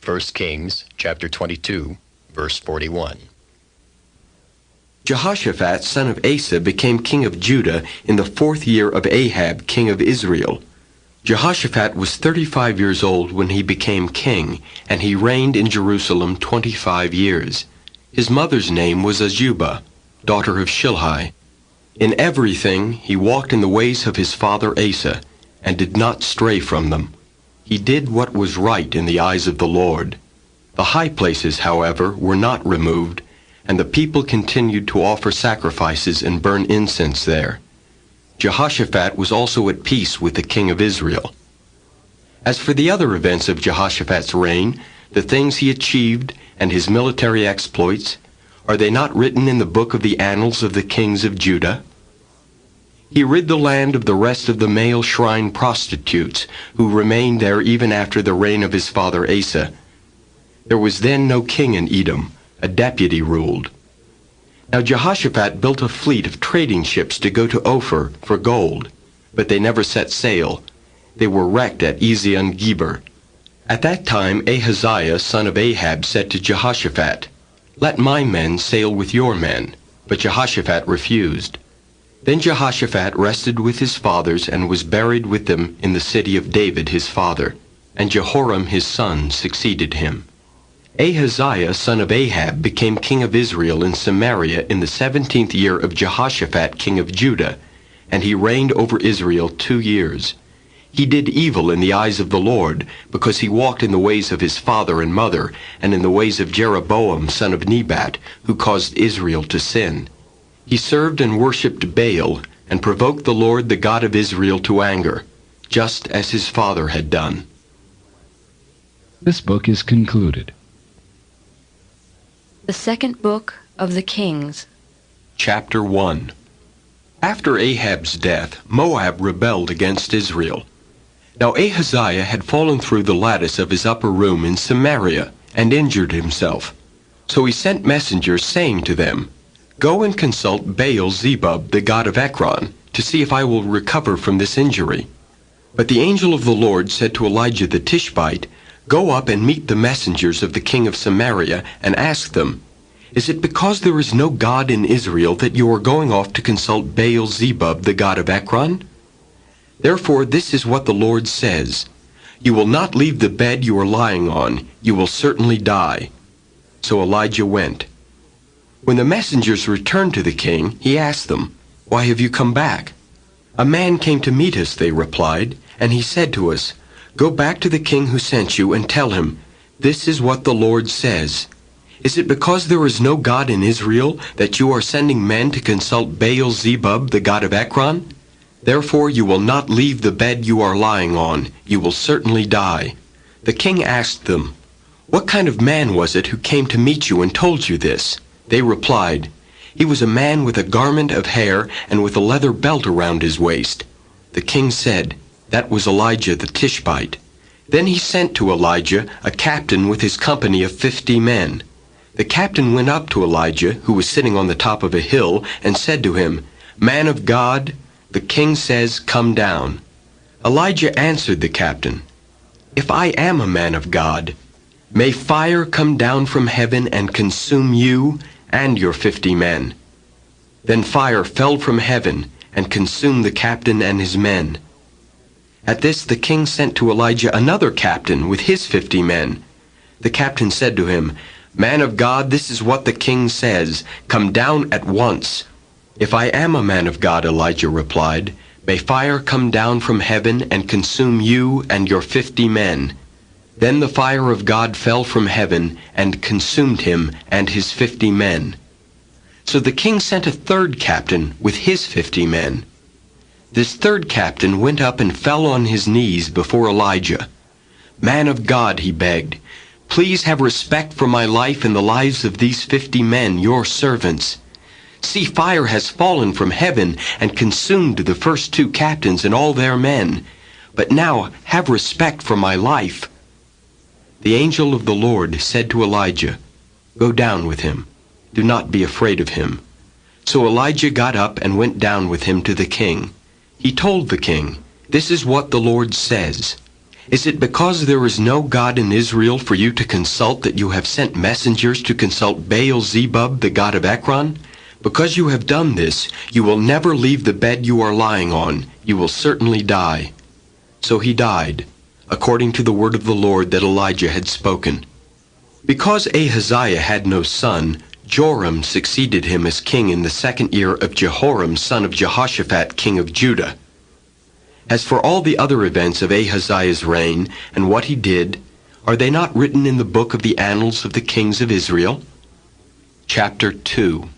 1 Kings chapter 22, verse 41. Jehoshaphat, son of Asa, became king of Judah in the 4th year of Ahab, king of Israel. Jehoshaphat was 35 years old when he became king, and he reigned in Jerusalem 25 years. His mother's name was Azubah, daughter of Shilhi. In everything he walked in the ways of his father Asa, and did not stray from them. He did what was right in the eyes of the Lord. The high places, however, were not removed, and the people continued to offer sacrifices and burn incense there. Jehoshaphat was also at peace with the king of Israel. As for the other events of Jehoshaphat's reign, the things he achieved and his military exploits, are they not written in the book of the annals of the kings of Judah? He rid the land of the rest of the male shrine prostitutes, who remained there even after the reign of his father Asa. There was then no king in Edom. A deputy ruled. Now Jehoshaphat built a fleet of trading ships to go to Ophir for gold, but they never set sail. They were wrecked at Ezion-Geber. At that time Ahaziah, son of Ahab, said to Jehoshaphat, "Let my men sail with your men." But Jehoshaphat refused. Then Jehoshaphat rested with his fathers and was buried with them in the city of David his father, and Jehoram his son succeeded him. Ahaziah, son of Ahab, became king of Israel in Samaria in the 17th year of Jehoshaphat, king of Judah, and he reigned over Israel 2 years. He did evil in the eyes of the Lord, because he walked in the ways of his father and mother, and in the ways of Jeroboam, son of Nebat, who caused Israel to sin. He served and worshipped Baal, and provoked the Lord, the God of Israel, to anger, just as his father had done. This book is concluded. The second book of the Kings. Chapter 1. After Ahab's death, Moab rebelled against Israel. Now Ahaziah had fallen through the lattice of his upper room in Samaria, and injured himself. So he sent messengers, saying to them, "Go and consult Baal-zebub, the god of Ekron, to see if I will recover from this injury." But the angel of the Lord said to Elijah the Tishbite, "Go up and meet the messengers of the king of Samaria, and ask them, 'Is it because there is no God in Israel that you are going off to consult Baal-zebub, the god of Ekron?' Therefore this is what the Lord says, 'You will not leave the bed you are lying on, you will certainly die.'" So Elijah went. When the messengers returned to the king, he asked them, "Why have you come back?" "A man came to meet us," they replied, "and he said to us, 'Go back to the king who sent you and tell him, this is what the Lord says. Is it because there is no God in Israel that you are sending men to consult Baal-zebub, the god of Ekron? Therefore you will not leave the bed you are lying on. You will certainly die.'" The king asked them, "What kind of man was it who came to meet you and told you this?" They replied, "He was a man with a garment of hair and with a leather belt around his waist." The king said, "That was Elijah the Tishbite." Then he sent to Elijah a captain with his company of 50 men. The captain went up to Elijah, who was sitting on the top of a hill, and said to him, "Man of God, the king says, 'Come down.'" Elijah answered the captain, "If I am a man of God, may fire come down from heaven and consume you and your 50 men." Then fire fell from heaven and consumed the captain and his men. At this the king sent to Elijah another captain with his 50 men. The captain said to him, "Man of God, this is what the king says, 'Come down at once.'" "If I am a man of God," Elijah replied, "may fire come down from heaven and consume you and your 50 men." Then the fire of God fell from heaven and consumed him and his 50 men. So the king sent a third captain with his 50 men. This third captain went up and fell on his knees before Elijah. "Man of God," he begged, "please have respect for my life and the lives of these 50 men, your servants. See, fire has fallen from heaven and consumed the first 2 captains and all their men. But now have respect for my life." The angel of the Lord said to Elijah, "Go down with him. Do not be afraid of him." So Elijah got up and went down with him to the king. He told the king, "This is what the Lord says. Is it because there is no God in Israel for you to consult that you have sent messengers to consult Baal-zebub, the god of Ekron? Because you have done this, you will never leave the bed you are lying on. You will certainly die." So he died, according to the word of the Lord that Elijah had spoken. Because Ahaziah had no son, Joram succeeded him as king in the 2nd year of Jehoram, son of Jehoshaphat, king of Judah. As for all the other events of Ahaziah's reign and what he did, are they not written in the book of the annals of the kings of Israel? Chapter 2.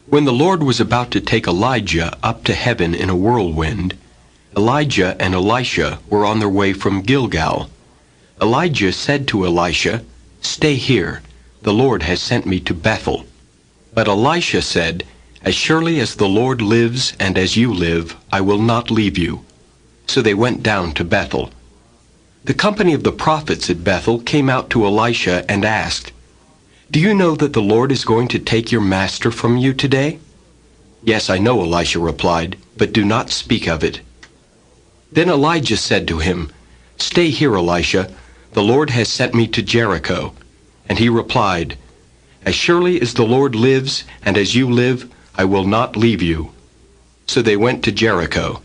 When the Lord was about to take Elijah up to heaven in a whirlwind, Elijah and Elisha were on their way from Gilgal. Elijah said to Elisha, "Stay here, the Lord has sent me to Bethel." But Elisha said, "As surely as the Lord lives and as you live, I will not leave you." So they went down to Bethel. The company of the prophets at Bethel came out to Elisha and asked, "Do you know that the Lord is going to take your master from you today?" "Yes, I know," Elisha replied, "but do not speak of it." Then Elijah said to him, "Stay here, Elisha, the Lord has sent me to Jericho." And he replied, "As surely as the Lord lives and as you live, I will not leave you." So they went to Jericho.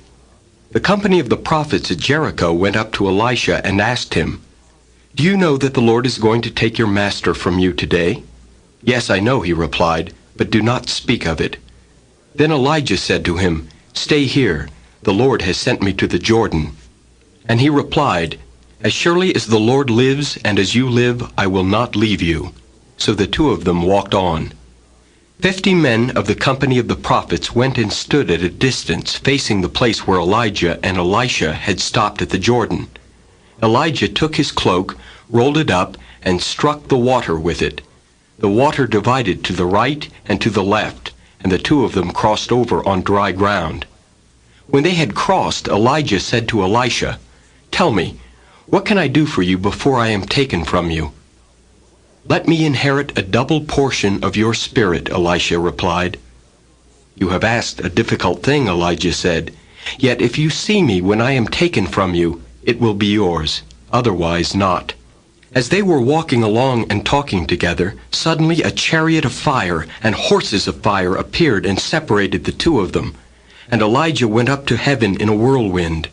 The company of the prophets at Jericho went up to Elisha and asked him, "Do you know that the Lord is going to take your master from you today?" "Yes, I know," he replied, "but do not speak of it." Then Elijah said to him, "Stay here, the Lord has sent me to the Jordan." And he replied, "As surely as the Lord lives and as you live, I will not leave you." So the two of them walked on. 50 men of the company of the prophets went and stood at a distance, facing the place where Elijah and Elisha had stopped at the Jordan. Elijah took his cloak, rolled it up, and struck the water with it. The water divided to the right and to the left, and the two of them crossed over on dry ground. When they had crossed, Elijah said to Elisha, "Tell me, what can I do for you before I am taken from you?" "Let me inherit a double portion of your spirit," Elisha replied. "You have asked a difficult thing," Elijah said. "Yet if you see me when I am taken from you, it will be yours, otherwise not." As they were walking along and talking together, suddenly a chariot of fire and horses of fire appeared and separated the two of them. And Elijah went up to heaven in a whirlwind.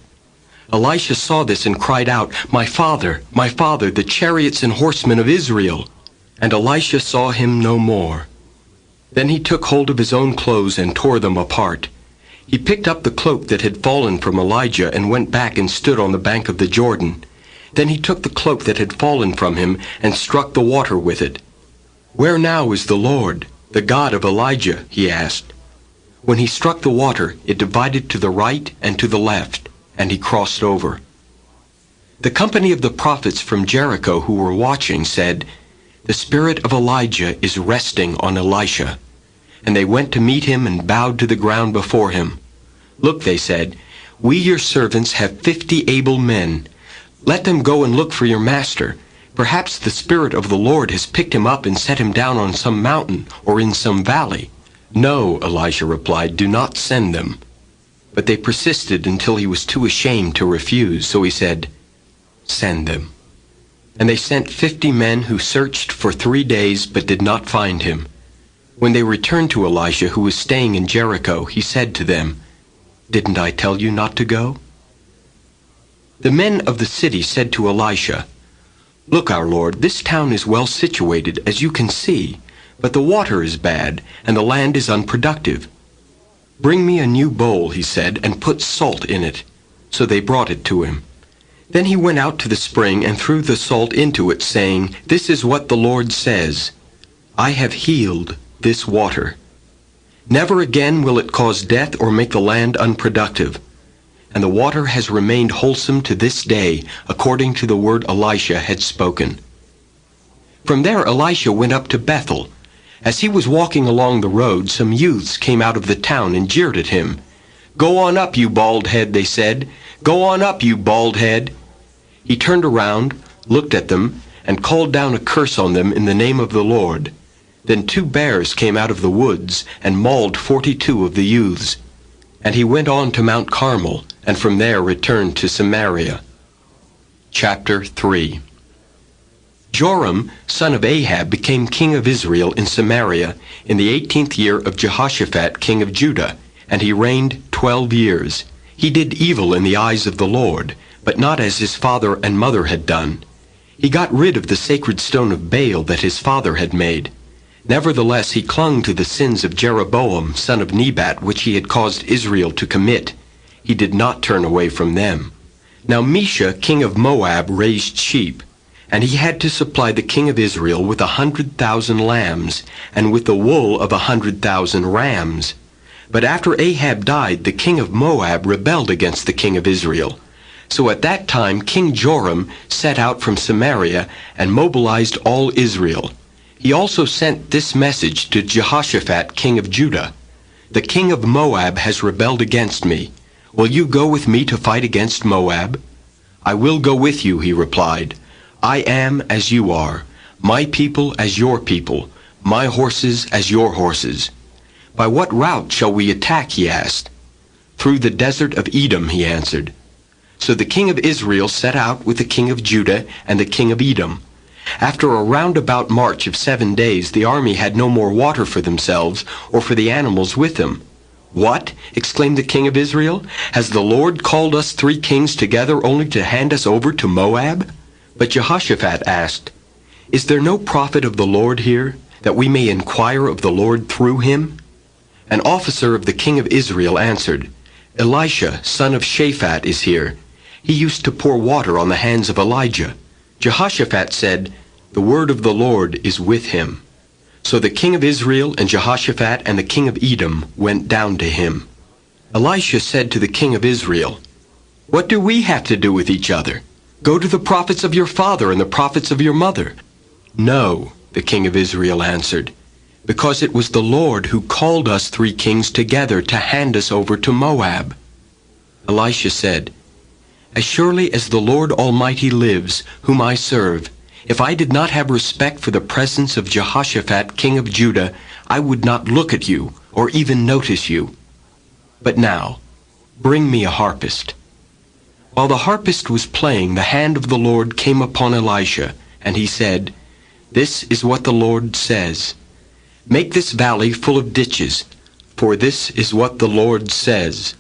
Elisha saw this and cried out, my father, the chariots and horsemen of Israel!" And Elisha saw him no more. Then he took hold of his own clothes and tore them apart. He picked up the cloak that had fallen from Elijah and went back and stood on the bank of the Jordan. Then he took the cloak that had fallen from him and struck the water with it. "Where now is the Lord, the God of Elijah?" he asked. When he struck the water, it divided to the right and to the left, and he crossed over. The company of the prophets from Jericho who were watching said, "The spirit of Elijah is resting on Elisha." And they went to meet him and bowed to the ground before him. "Look," they said, "we your servants have 50 able men. Let them go and look for your master. Perhaps the Spirit of the Lord has picked him up and set him down on some mountain or in some valley." "No," Elisha replied, "do not send them." But they persisted until he was too ashamed to refuse, so he said, "Send them." And they sent 50 men who searched for 3 days but did not find him. When they returned to Elisha, who was staying in Jericho, he said to them, "Didn't I tell you not to go?" The men of the city said to Elisha, "Look, our lord, this town is well situated, as you can see, but the water is bad, and the land is unproductive." "Bring me a new bowl," he said, "and put salt in it." So they brought it to him. Then he went out to the spring and threw the salt into it, saying, "This is what the Lord says, I have healed this water. Never again will it cause death or make the land unproductive." And the water has remained wholesome to this day, according to the word Elisha had spoken. From there Elisha went up to Bethel. As he was walking along the road, some youths came out of the town and jeered at him. "Go on up, you bald head," they said. "Go on up, you bald head." He turned around, looked at them, and called down a curse on them in the name of the Lord. Then 2 bears came out of the woods and mauled 42 of the youths. And he went on to Mount Carmel, and from there returned to Samaria. Chapter 3. Joram, son of Ahab, became king of Israel in Samaria in the 18th year of Jehoshaphat, king of Judah, and he reigned 12 years. He did evil in the eyes of the Lord, but not as his father and mother had done. He got rid of the sacred stone of Baal that his father had made. Nevertheless, he clung to the sins of Jeroboam, son of Nebat, which he had caused Israel to commit. He did not turn away from them. Now Mesha, king of Moab, raised sheep, and he had to supply the king of Israel with 100,000 lambs, and with the wool of 100,000 rams. But after Ahab died, the king of Moab rebelled against the king of Israel. So at that time King Joram set out from Samaria and mobilized all Israel. He also sent this message to Jehoshaphat, king of Judah: "The king of Moab has rebelled against me. Will you go with me to fight against Moab?" "I will go with you," he replied. "I am as you are, my people as your people, my horses as your horses." "By what route shall we attack?" he asked. "Through the desert of Edom," he answered. So the king of Israel set out with the king of Judah and the king of Edom. After a roundabout march of 7 days, the army had no more water for themselves or for the animals with them. "What?" exclaimed the king of Israel. "Has the Lord called us 3 kings together only to hand us over to Moab?" But Jehoshaphat asked, "Is there no prophet of the Lord here, that we may inquire of the Lord through him?" An officer of the king of Israel answered, "Elisha, son of Shaphat, is here. He used to pour water on the hands of Elijah." Jehoshaphat said, "The word of the Lord is with him." So the king of Israel and Jehoshaphat and the king of Edom went down to him. Elisha said to the king of Israel, "What do we have to do with each other? Go to the prophets of your father and the prophets of your mother." "No," the king of Israel answered, "because it was the Lord who called us 3 kings together to hand us over to Moab." Elisha said, "As surely as the Lord Almighty lives, whom I serve, if I did not have respect for the presence of Jehoshaphat, king of Judah, I would not look at you or even notice you. But now, bring me a harpist." While the harpist was playing, the hand of the Lord came upon Elisha, and he said, "This is what the Lord says. Make this valley full of ditches, for this is what the Lord says.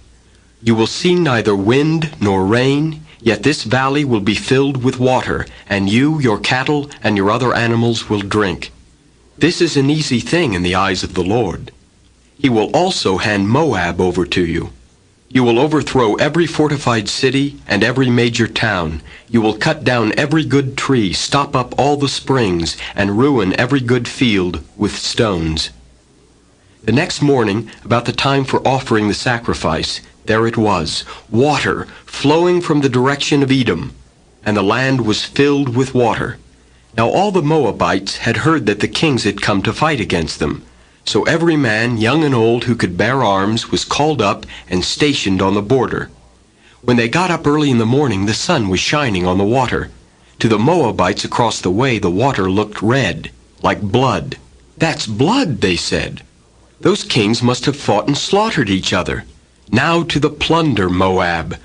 You will see neither wind nor rain, yet this valley will be filled with water, and you, your cattle, and your other animals will drink. This is an easy thing in the eyes of the Lord. He will also hand Moab over to you. You will overthrow every fortified city and every major town. You will cut down every good tree, stop up all the springs, and ruin every good field with stones." The next morning, about the time for offering the sacrifice, there it was, water flowing from the direction of Edom, and the land was filled with water. Now all the Moabites had heard that the kings had come to fight against them. So every man, young and old, who could bear arms was called up and stationed on the border. When they got up early in the morning, the sun was shining on the water. To the Moabites across the way, the water looked red, like blood. "That's blood," they said. "Those kings must have fought and slaughtered each other. Now to the plunder, Moab."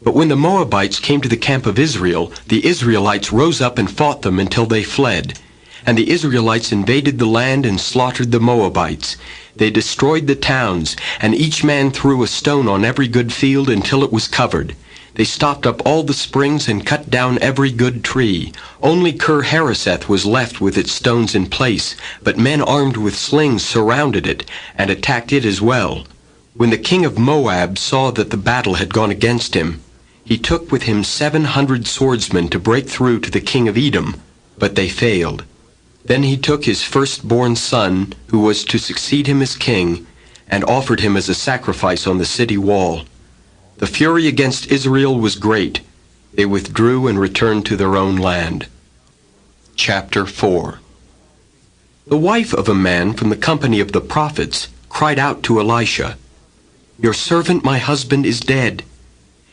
But when the Moabites came to the camp of Israel, the Israelites rose up and fought them until they fled. And the Israelites invaded the land and slaughtered the Moabites. They destroyed the towns, and each man threw a stone on every good field until it was covered. They stopped up all the springs and cut down every good tree. Only Kir-Hareseth was left with its stones in place, but men armed with slings surrounded it and attacked it as well. When the king of Moab saw that the battle had gone against him, he took with him 700 swordsmen to break through to the king of Edom, but they failed. Then he took his firstborn son, who was to succeed him as king, and offered him as a sacrifice on the city wall. The fury against Israel was great. They withdrew and returned to their own land. Chapter 4. The wife of a man from the company of the prophets cried out to Elisha, "Your servant my husband is dead,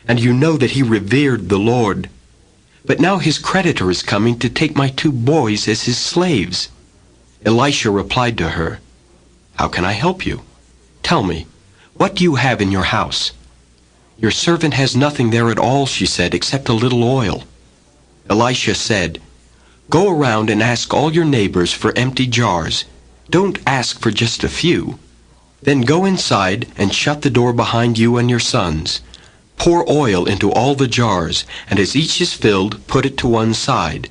and you know that he revered the Lord. But now his creditor is coming to take my 2 boys as his slaves." Elisha replied to her, "How can I help you? Tell me, what do you have in your house?" "Your servant has nothing there at all," she said, "except a little oil." Elisha said, "Go around and ask all your neighbors for empty jars. Don't ask for just a few. Then go inside and shut the door behind you and your sons. Pour oil into all the jars, and as each is filled, put it to one side."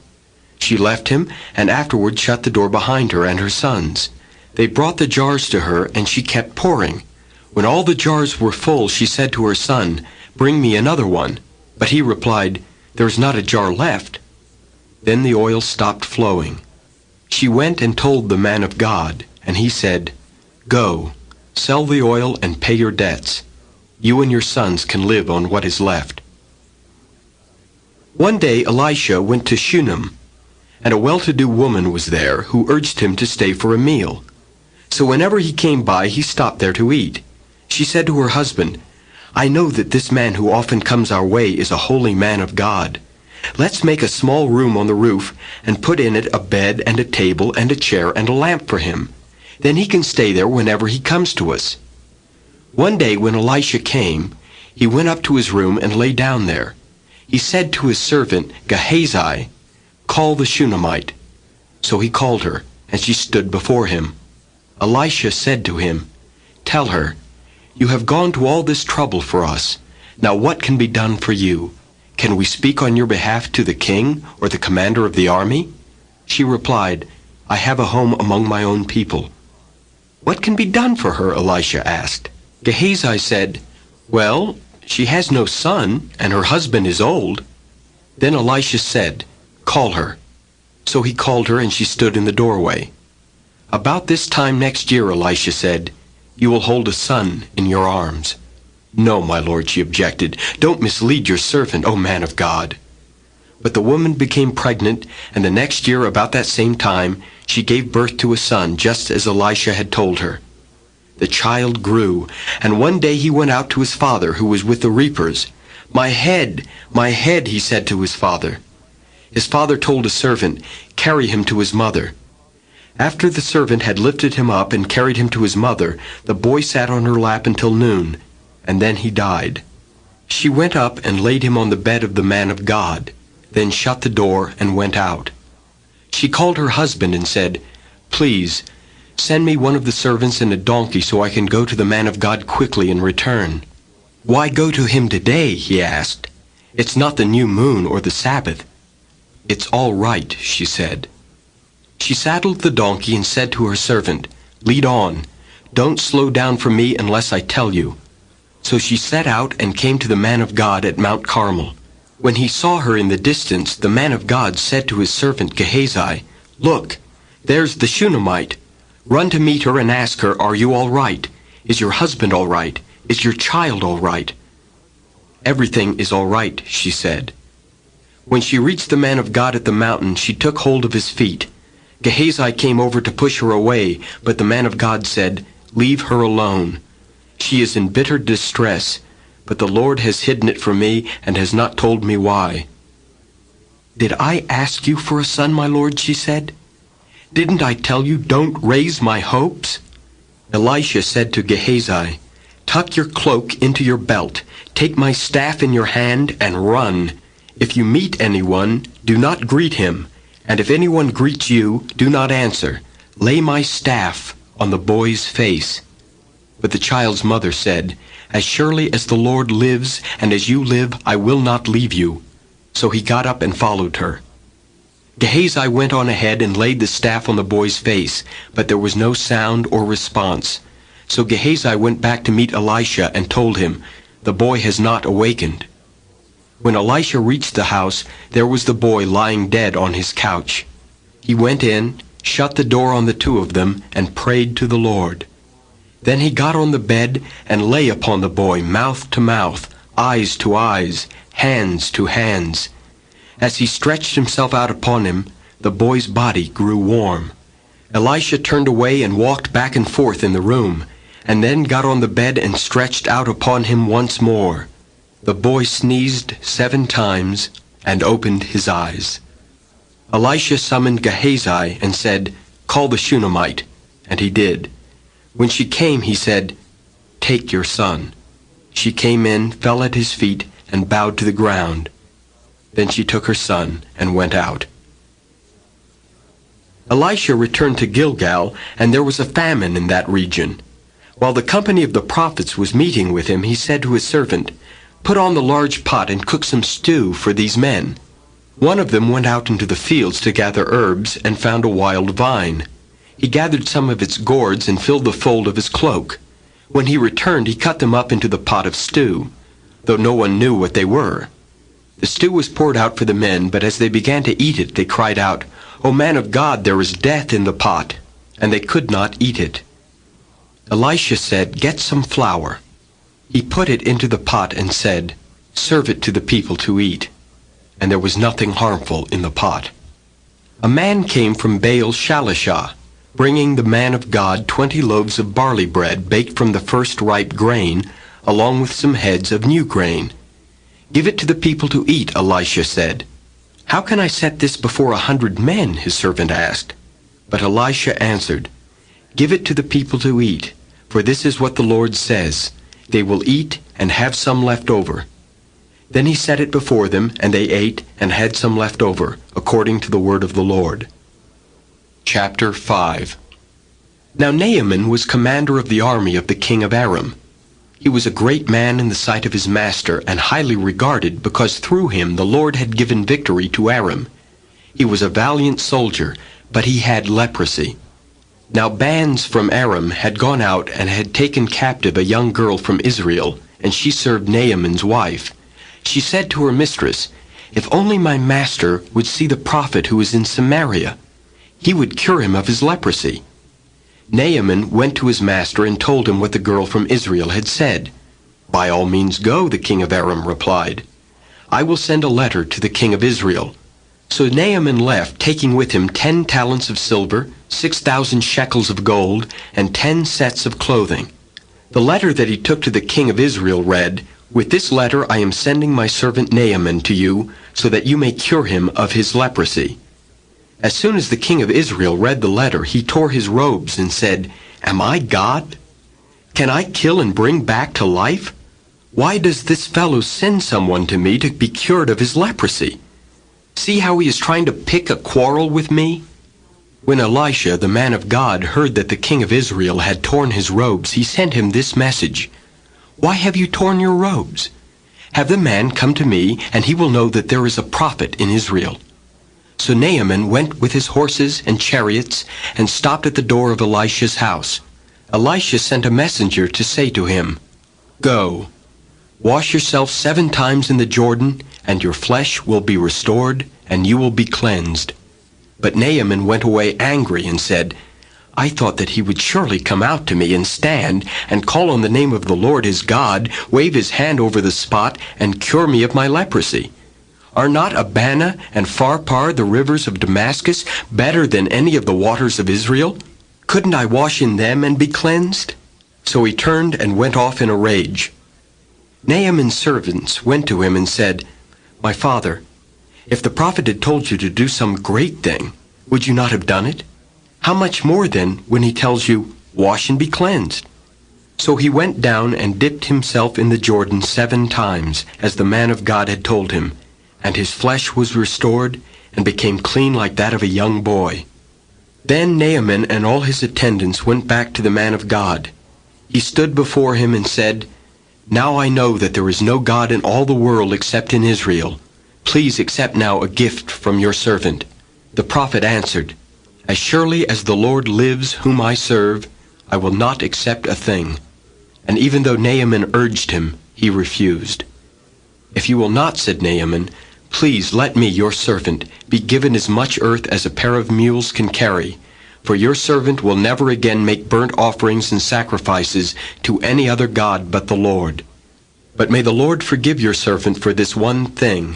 She left him, and afterward shut the door behind her and her sons. They brought the jars to her, and she kept pouring. When all the jars were full, she said to her son, "Bring me another one." But he replied, "There is not a jar left." Then the oil stopped flowing. She went and told the man of God, and he said, "Go, sell the oil and pay your debts. You and your sons can live on what is left." One day Elisha went to Shunem, and a well-to-do woman was there who urged him to stay for a meal. So whenever he came by, he stopped there to eat. She said to her husband, "I know that this man who often comes our way is a holy man of God. Let's make a small room on the roof and put in it a bed and a table and a chair and a lamp for him. Then he can stay there whenever he comes to us." One day when Elisha came, he went up to his room and lay down there. He said to his servant Gehazi, "Call the Shunammite." So he called her, and she stood before him. Elisha said to him, "Tell her, you have gone to all this trouble for us. Now what can be done for you? Can we speak on your behalf to the king or the commander of the army?" She replied, "I have a home among my own people." "What can be done for her?" Elisha asked. Gehazi said, "Well, she has no son, and her husband is old." Then Elisha said, "Call her." So he called her, and she stood in the doorway. "About this time next year," Elisha said, "you will hold a son in your arms." "No, my lord," she objected. "Don't mislead your servant, O man of God." But the woman became pregnant, and the next year, about that same time, she gave birth to a son, just as Elisha had told her. The child grew, and one day he went out to his father, who was with the reapers. My head," he said to his father. His father told a servant, "Carry him to his mother." After the servant had lifted him up and carried him to his mother, the boy sat on her lap until noon, and then he died. She went up and laid him on the bed of the man of God, then shut the door and went out. She called her husband and said, "Please, send me one of the servants and a donkey so I can go to the man of God quickly and return." "Why go to him today?" he asked. "It's not the new moon or the Sabbath." "It's all right," she said. She saddled the donkey and said to her servant, "Lead on. Don't slow down for me unless I tell you." So she set out and came to the man of God at Mount Carmel. When he saw her in the distance, the man of God said to his servant Gehazi, "Look, there's the Shunammite. Run to meet her and ask her, 'Are you all right? Is your husband all right? Is your child all right?'" "Everything is all right," she said. When she reached the man of God at the mountain, she took hold of his feet. Gehazi came over to push her away, but the man of God said, "Leave her alone. She is in bitter distress, but the Lord has hidden it from me and has not told me why." "Did I ask you for a son, my lord?" she said. "Didn't I tell you, don't raise my hopes?" Elisha said to Gehazi, "Tuck your cloak into your belt, take my staff in your hand, and run. If you meet anyone, do not greet him, and if anyone greets you, do not answer. Lay my staff on the boy's face." But the child's mother said, "As surely as the Lord lives, and as you live, I will not leave you." So he got up and followed her. Gehazi went on ahead and laid the staff on the boy's face, but there was no sound or response. So Gehazi went back to meet Elisha and told him, "The boy has not awakened." When Elisha reached the house, there was the boy lying dead on his couch. He went in, shut the door on the two of them, and prayed to the Lord. Then he got on the bed and lay upon the boy, mouth to mouth, eyes to eyes, hands to hands. As he stretched himself out upon him, the boy's body grew warm. Elisha turned away and walked back and forth in the room, and then got on the bed and stretched out upon him once more. The boy sneezed 7 times and opened his eyes. Elisha summoned Gehazi and said, "Call the Shunammite," and he did. When she came, he said, "Take your son." She came in, fell at his feet, and bowed to the ground. Then she took her son and went out. Elisha returned to Gilgal, and there was a famine in that region. While the company of the prophets was meeting with him, he said to his servant, "Put on the large pot and cook some stew for these men." One of them went out into the fields to gather herbs and found a wild vine. He gathered some of its gourds and filled the fold of his cloak. When he returned, he cut them up into the pot of stew, though no one knew what they were. The stew was poured out for the men, but as they began to eat it, they cried out, "O man of God, there is death in the pot," and they could not eat it. Elisha said, "Get some flour." He put it into the pot and said, "Serve it to the people to eat." And there was nothing harmful in the pot. A man came from Baal Shalishah, bringing the man of God 20 loaves of barley bread baked from the first ripe grain, along with some heads of new grain. "Give it to the people to eat," Elisha said. "How can I set this before 100 men?" his servant asked. But Elisha answered, "Give it to the people to eat, for this is what the Lord says, they will eat and have some left over." Then he set it before them, and they ate and had some left over, according to the word of the Lord. Chapter 5. Now Naaman was commander of the army of the king of Aram. He was a great man in the sight of his master, and highly regarded, because through him the Lord had given victory to Aram. He was a valiant soldier, but he had leprosy. Now bands from Aram had gone out and had taken captive a young girl from Israel, and she served Naaman's wife. She said to her mistress, "If only my master would see the prophet who is in Samaria, he would cure him of his leprosy." Naaman went to his master and told him what the girl from Israel had said. "By all means go," the king of Aram replied. "I will send a letter to the king of Israel." So Naaman left, taking with him 10 talents of silver, 6,000 shekels of gold, and 10 sets of clothing. The letter that he took to the king of Israel read, "With this letter I am sending my servant Naaman to you, so that you may cure him of his leprosy." As soon as the king of Israel read the letter, he tore his robes and said, "Am I God? Can I kill and bring back to life? Why does this fellow send someone to me to be cured of his leprosy? See how he is trying to pick a quarrel with me?" When Elisha, the man of God, heard that the king of Israel had torn his robes, he sent him this message, "Why have you torn your robes? Have the man come to me, and he will know that there is a prophet in Israel." So Naaman went with his horses and chariots and stopped at the door of Elisha's house. Elisha sent a messenger to say to him, "Go, wash yourself 7 times in the Jordan, and your flesh will be restored, and you will be cleansed." But Naaman went away angry and said, "I thought that he would surely come out to me and stand and call on the name of the Lord his God, wave his hand over the spot, and cure me of my leprosy. Are not Abana and Pharpar, the rivers of Damascus, better than any of the waters of Israel? Couldn't I wash in them and be cleansed?" So he turned and went off in a rage. Naaman's servants went to him and said, "My father, if the prophet had told you to do some great thing, would you not have done it? How much more then when he tells you, 'Wash and be cleansed'?" So he went down and dipped himself in the Jordan 7 times, as the man of God had told him, and his flesh was restored and became clean like that of a young boy. Then Naaman and all his attendants went back to the man of God. He stood before him and said, "Now I know that there is no God in all the world except in Israel. Please accept now a gift from your servant." The prophet answered, "As surely as the Lord lives whom I serve, I will not accept a thing." And even though Naaman urged him, he refused. "If you will not," said Naaman, "please let me, your servant, be given as much earth as a pair of mules can carry, for your servant will never again make burnt offerings and sacrifices to any other god but the Lord. But may the Lord forgive your servant for this one thing.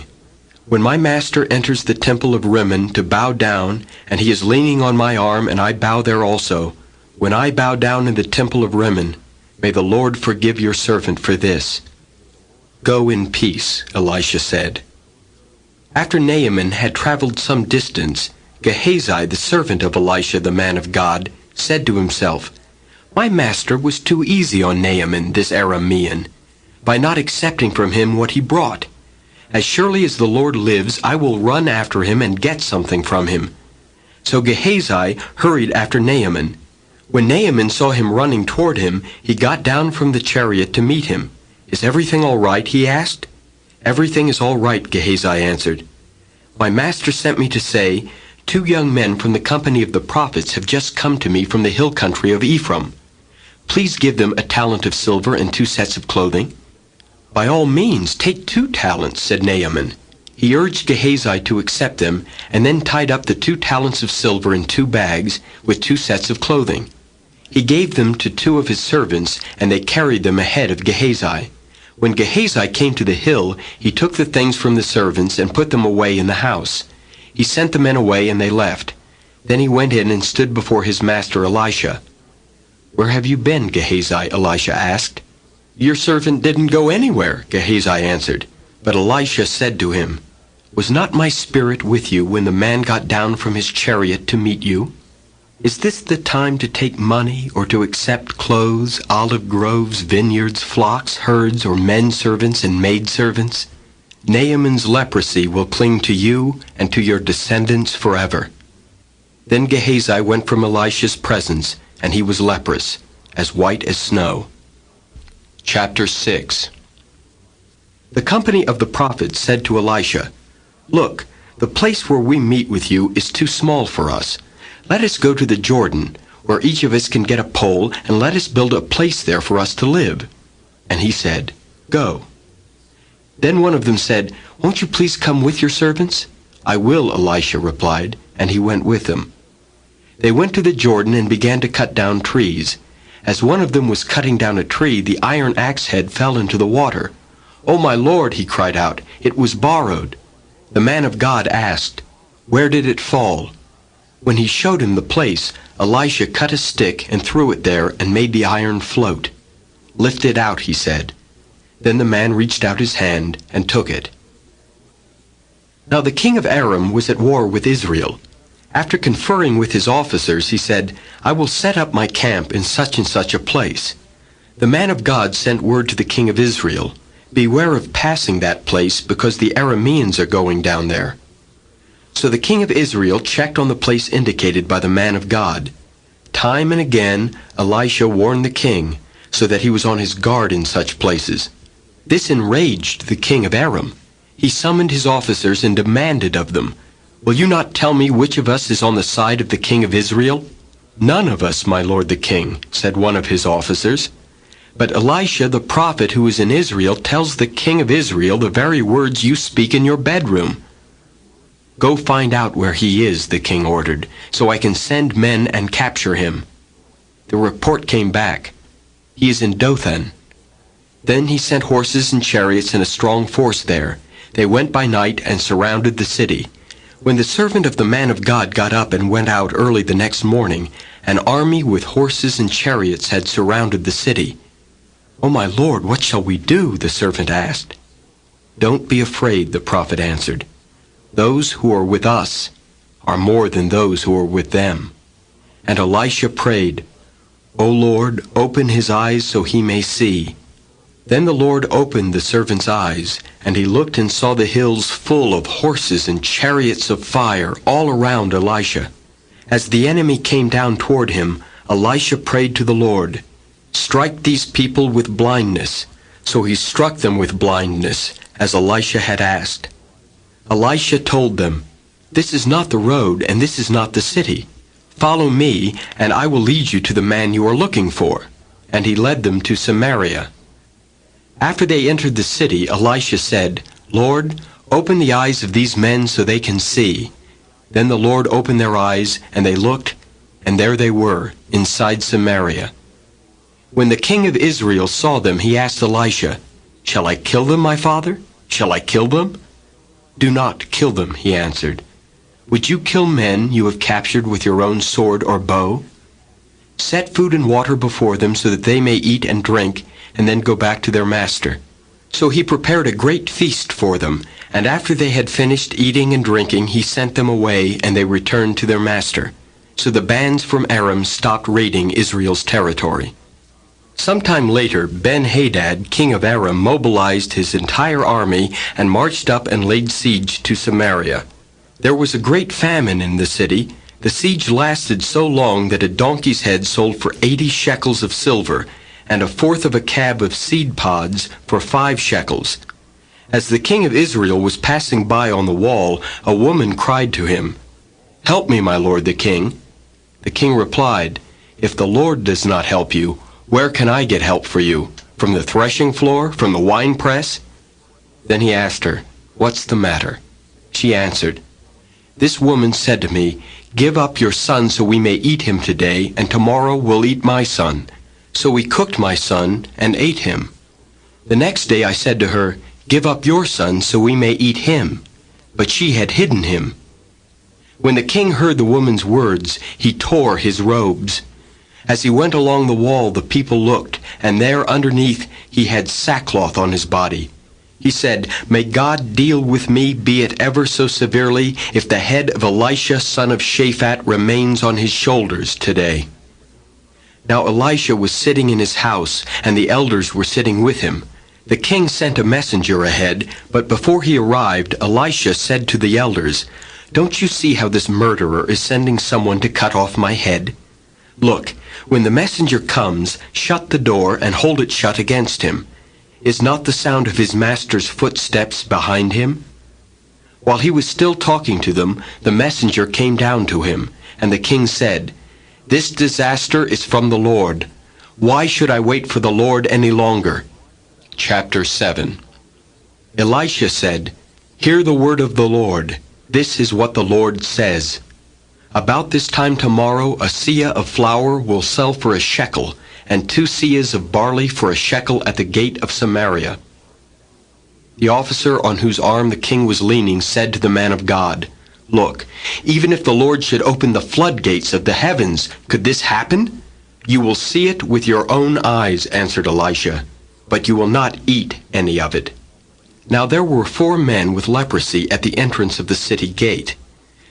When my master enters the temple of Rimmon to bow down, and he is leaning on my arm, and I bow there also, when I bow down in the temple of Rimmon, may the Lord forgive your servant for this." "Go in peace," Elisha said. After Naaman had traveled some distance, Gehazi, the servant of Elisha the man of God, said to himself, "My master was too easy on Naaman this Aramean, by not accepting from him what he brought. As surely as the Lord lives, I will run after him and get something from him." So Gehazi hurried after Naaman. When Naaman saw him running toward him, he got down from the chariot to meet him. "Is everything all right?" he asked. "Everything is all right," Gehazi answered. "My master sent me to say, 2 young men from the company of the prophets have just come to me from the hill country of Ephraim. Please give them a talent of silver and 2 sets of clothing." "By all means, take 2 talents," said Naaman. He urged Gehazi to accept them, and then tied up the 2 talents of silver in 2 bags with 2 sets of clothing. He gave them to 2 of his servants, and they carried them ahead of Gehazi. When Gehazi came to the hill, he took the things from the servants and put them away in the house. He sent the men away, and they left. Then he went in and stood before his master Elisha. "Where have you been, Gehazi?" Elisha asked. "Your servant didn't go anywhere," Gehazi answered. But Elisha said to him, "Was not my spirit with you when the man got down from his chariot to meet you? Is this the time to take money or to accept clothes, olive groves, vineyards, flocks, herds, or men servants and maid servants? Naaman's leprosy will cling to you and to your descendants forever." Then Gehazi went from Elisha's presence, and he was leprous, as white as snow. Chapter 6. The company of the prophets said to Elisha, "Look, the place where we meet with you is too small for us. Let us go to the Jordan, where each of us can get a pole, and let us build a place there for us to live." And he said, "Go." Then one of them said, "Won't you please come with your servants?" "I will," Elisha replied, and he went with them. They went to the Jordan and began to cut down trees. As one of them was cutting down a tree, the iron axe head fell into the water. "Oh, my Lord," he cried out, "it was borrowed." The man of God asked, "Where did it fall?" When he showed him the place, Elisha cut a stick and threw it there and made the iron float. "Lift it out," he said. Then the man reached out his hand and took it. Now the king of Aram was at war with Israel. After conferring with his officers, he said, "I will set up my camp in such and such a place." The man of God sent word to the king of Israel, "Beware of passing that place, because the Arameans are going down there." So the king of Israel checked on the place indicated by the man of God. Time and again Elisha warned the king, so that he was on his guard in such places. This enraged the king of Aram. He summoned his officers and demanded of them, "Will you not tell me which of us is on the side of the king of Israel?" "None of us, my lord the king," said one of his officers. But Elisha the prophet who is in Israel tells the king of Israel the very words you speak in your bedroom. "Go find out where he is," the king ordered, "so I can send men and capture him." The report came back, "He is in Dothan." Then he sent horses and chariots and a strong force there. They went by night and surrounded the city. When the servant of the man of God got up and went out early the next morning, an army with horses and chariots had surrounded the city. "Oh, my lord, what shall we do?" the servant asked. "Don't be afraid," the prophet answered. "Those who are with us are more than those who are with them." And Elisha prayed, "O Lord, open his eyes so he may see." Then the Lord opened the servant's eyes, and he looked and saw the hills full of horses and chariots of fire all around Elisha. As the enemy came down toward him, Elisha prayed to the Lord, "Strike these people with blindness." So he struck them with blindness, as Elisha had asked. Elisha told them, "This is not the road, and this is not the city. Follow me, and I will lead you to the man you are looking for." And he led them to Samaria. After they entered the city, Elisha said, "Lord, open the eyes of these men so they can see." Then the Lord opened their eyes, and they looked, and there they were, inside Samaria. When the king of Israel saw them, he asked Elisha, "Shall I kill them, my father? Shall I kill them?" "Do not kill them," he answered. "Would you kill men you have captured with your own sword or bow? Set food and water before them so that they may eat and drink, and then go back to their master." So he prepared a great feast for them, and after they had finished eating and drinking, he sent them away, and they returned to their master. So the bands from Aram stopped raiding Israel's territory. Sometime later, Ben-Hadad, king of Aram, mobilized his entire army and marched up and laid siege to Samaria. There was a great famine in the city. The siege lasted so long that a donkey's head sold for 80 shekels of silver, and a fourth of a cab of seed pods for 5 shekels. As the king of Israel was passing by on the wall, a woman cried to him, "Help me, my lord the king." The king replied, "If the Lord does not help you, where can I get help for you? From the threshing floor? From the winepress?" Then he asked her, "What's the matter?" She answered, "This woman said to me, 'Give up your son so we may eat him today, and tomorrow we'll eat my son.' So we cooked my son and ate him. The next day I said to her, 'Give up your son so we may eat him.' But she had hidden him." When the king heard the woman's words, he tore his robes. As he went along the wall, the people looked, and there underneath he had sackcloth on his body. He said, "May God deal with me, be it ever so severely, if the head of Elisha son of Shaphat remains on his shoulders today." Now Elisha was sitting in his house, and the elders were sitting with him. The king sent a messenger ahead, but before he arrived, Elisha said to the elders, "Don't you see how this murderer is sending someone to cut off my head? Look, when the messenger comes, shut the door and hold it shut against him. Is not the sound of his master's footsteps behind him?" While he was still talking to them, the messenger came down to him, and the king said, "This disaster is from the Lord. Why should I wait for the Lord any longer?" Chapter 7. Elisha said, "Hear the word of the Lord. This is what the Lord says. About this time tomorrow a seah of flour will sell for a shekel, and 2 seahs of barley for a shekel at the gate of Samaria." The officer on whose arm the king was leaning said to the man of God, "Look, even if the Lord should open the floodgates of the heavens, could this happen?" "You will see it with your own eyes," answered Elisha, "but you will not eat any of it." Now there were 4 men with leprosy at the entrance of the city gate.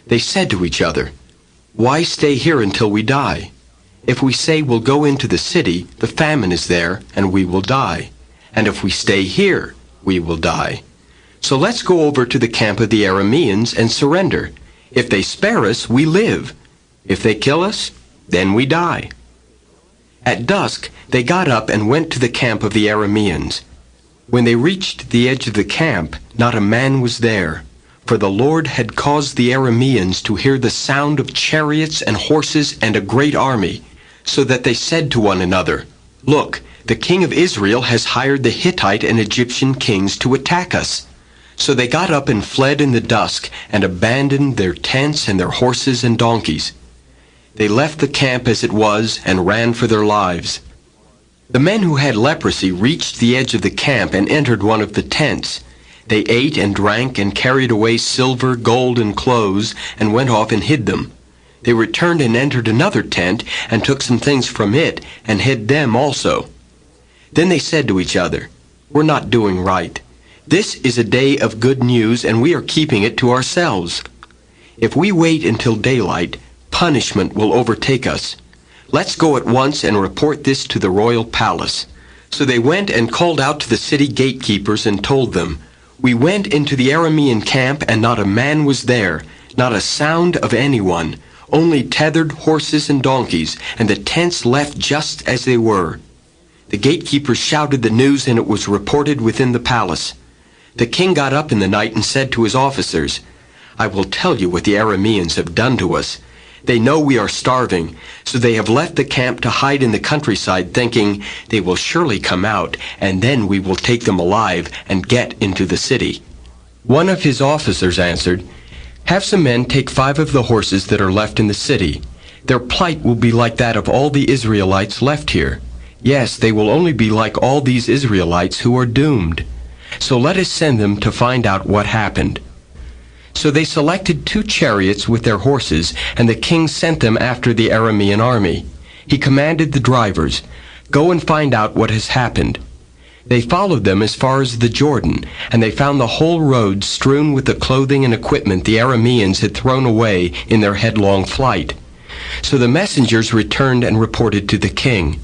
They said to each other, "Why stay here until we die? If we say we'll go into the city, the famine is there, and we will die. And if we stay here, we will die. So let's go over to the camp of the Arameans and surrender. If they spare us, we live. If they kill us, then we die." At dusk, they got up and went to the camp of the Arameans. When they reached the edge of the camp, not a man was there, for the Lord had caused the Arameans to hear the sound of chariots and horses and a great army, so that they said to one another, "Look, the king of Israel has hired the Hittite and Egyptian kings to attack us." So they got up and fled in the dusk and abandoned their tents and their horses and donkeys. They left the camp as it was and ran for their lives. The men who had leprosy reached the edge of the camp and entered one of the tents. They ate and drank and carried away silver, gold, and clothes and went off and hid them. They returned and entered another tent and took some things from it and hid them also. Then they said to each other, "We're not doing right. This is a day of good news, and we are keeping it to ourselves. If we wait until daylight, punishment will overtake us. Let's go at once and report this to the royal palace." So they went and called out to the city gatekeepers and told them, "We went into the Aramean camp, and not a man was there, not a sound of anyone, only tethered horses and donkeys, and the tents left just as they were." The gatekeepers shouted the news, and it was reported within the palace. The king got up in the night and said to his officers, "I will tell you what the Arameans have done to us. They know we are starving, so they have left the camp to hide in the countryside, thinking they will surely come out, and then we will take them alive and get into the city." One of his officers answered, "Have some men take 5 of the horses that are left in the city. Their plight will be like that of all the Israelites left here. Yes, they will only be like all these Israelites who are doomed. So let us send them to find out what happened." So they selected 2 chariots with their horses, and the king sent them after the Aramean army. He commanded the drivers, "Go and find out what has happened." They followed them as far as the Jordan, and they found the whole road strewn with the clothing and equipment the Arameans had thrown away in their headlong flight. So the messengers returned and reported to the king.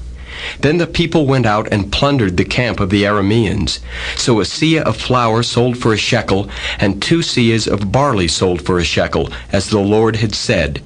Then the people went out and plundered the camp of the Arameans. So a seah of flour sold for a shekel, and 2 seahs of barley sold for a shekel, as the Lord had said.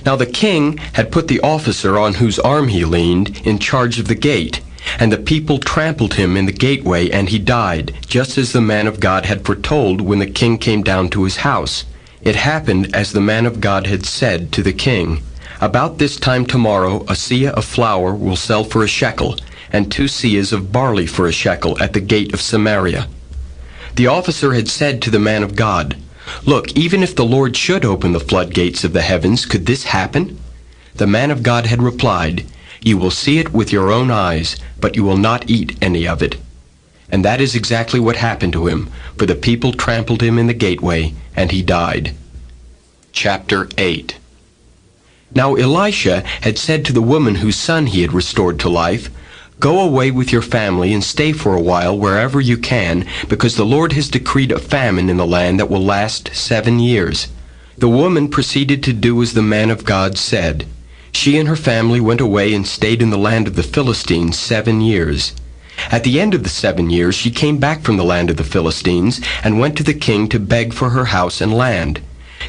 Now the king had put the officer on whose arm he leaned in charge of the gate, and the people trampled him in the gateway, and he died, just as the man of God had foretold when the king came down to his house. It happened as the man of God had said to the king. About this time tomorrow a seah of flour will sell for a shekel, and 2 seahs of barley for a shekel at the gate of Samaria. The officer had said to the man of God, "Look, even if the Lord should open the floodgates of the heavens, could this happen?" The man of God had replied, "You will see it with your own eyes, but you will not eat any of it." And that is exactly what happened to him, for the people trampled him in the gateway, and he died. Chapter 8. Now Elisha had said to the woman whose son he had restored to life, "Go away with your family and stay for a while wherever you can, because the Lord has decreed a famine in the land that will last 7 years." The woman proceeded to do as the man of God said. She and her family went away and stayed in the land of the Philistines 7 years. At the end of the 7 years she came back from the land of the Philistines and went to the king to beg for her house and land.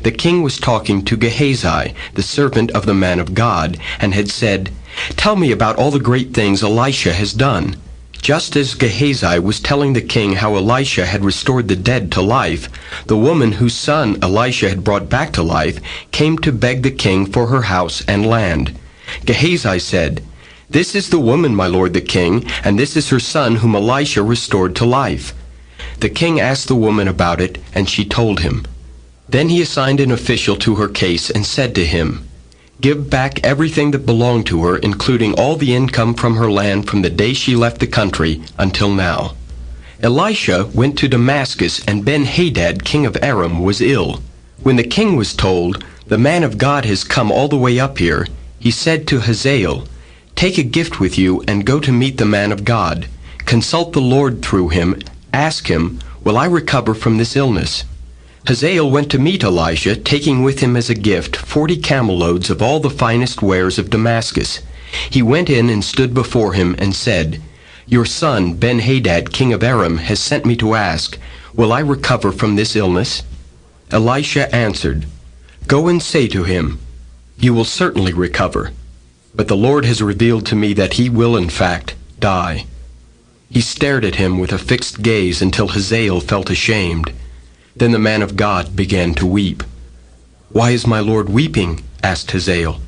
The king was talking to Gehazi, the servant of the man of God, and had said, "Tell me about all the great things Elisha has done." Just as Gehazi was telling the king how Elisha had restored the dead to life, the woman whose son Elisha had brought back to life came to beg the king for her house and land. Gehazi said, "This is the woman, my lord the king, and this is her son whom Elisha restored to life." The king asked the woman about it, and she told him. Then he assigned an official to her case and said to him, "Give back everything that belonged to her, including all the income from her land from the day she left the country until now." Elisha went to Damascus, and Ben-Hadad, king of Aram, was ill. When the king was told, "The man of God has come all the way up here," he said to Hazael, "Take a gift with you and go to meet the man of God. Consult the Lord through him. Ask him, 'Will I recover from this illness?'" Hazael went to meet Elisha, taking with him as a gift 40 camel loads of all the finest wares of Damascus. He went in and stood before him and said, "Your son Ben-Hadad, king of Aram, has sent me to ask, 'Will I recover from this illness?'" Elisha answered, "Go and say to him, 'You will certainly recover.' But the Lord has revealed to me that he will in fact die." He stared at him with a fixed gaze until Hazael felt ashamed. Then the man of God began to weep. "Why is my Lord weeping?" asked Hazael.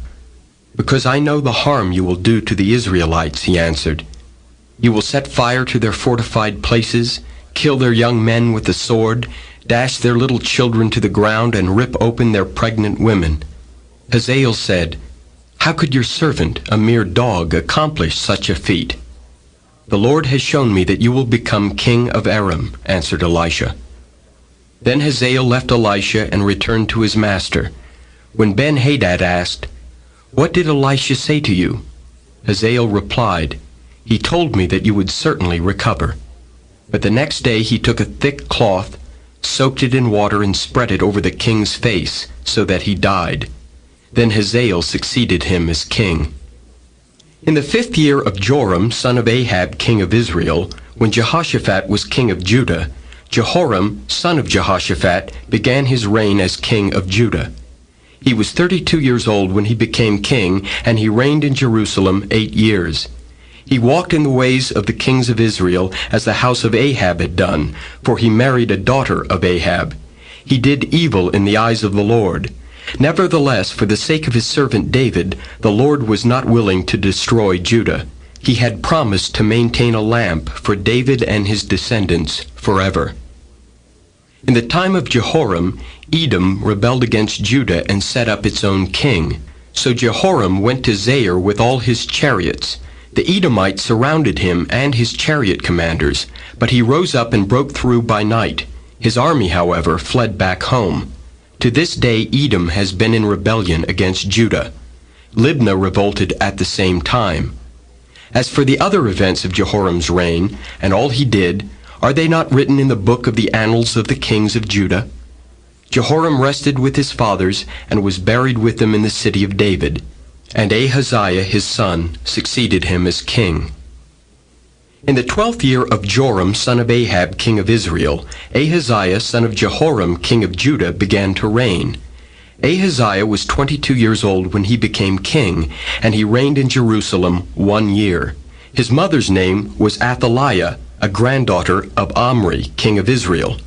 "Because I know the harm you will do to the Israelites," he answered. "You will set fire to their fortified places, kill their young men with the sword, dash their little children to the ground, and rip open their pregnant women." Hazael said, "How could your servant, a mere dog, accomplish such a feat?" "The Lord has shown me that you will become king of Aram," answered Elisha. Then Hazael left Elisha and returned to his master. When Ben-Hadad asked, "What did Elisha say to you?" Hazael replied, "He told me that you would certainly recover." But the next day he took a thick cloth, soaked it in water, and spread it over the king's face, so that he died. Then Hazael succeeded him as king. In the 5th year of Joram, son of Ahab, king of Israel, when Jehoshaphat was king of Judah, Jehoram, son of Jehoshaphat, began his reign as king of Judah. He was 32 years old when he became king, and he reigned in Jerusalem 8 years. He walked in the ways of the kings of Israel, as the house of Ahab had done, for he married a daughter of Ahab. He did evil in the eyes of the Lord. Nevertheless, for the sake of his servant David, the Lord was not willing to destroy Judah. He had promised to maintain a lamp for David and his descendants forever. In the time of Jehoram, Edom rebelled against Judah and set up its own king. So Jehoram went to Zair with all his chariots. The Edomites surrounded him and his chariot commanders, but he rose up and broke through by night. His army, however, fled back home. To this day Edom has been in rebellion against Judah. Libnah revolted at the same time. As for the other events of Jehoram's reign, and all he did, are they not written in the book of the annals of the kings of Judah? Jehoram rested with his fathers, and was buried with them in the city of David. And Ahaziah his son succeeded him as king. In the 12th year of Joram son of Ahab king of Israel, Ahaziah son of Jehoram king of Judah began to reign. Ahaziah was 22 years old when he became king, and he reigned in Jerusalem 1 year. His mother's name was Athaliah, a granddaughter of Omri king of Israel.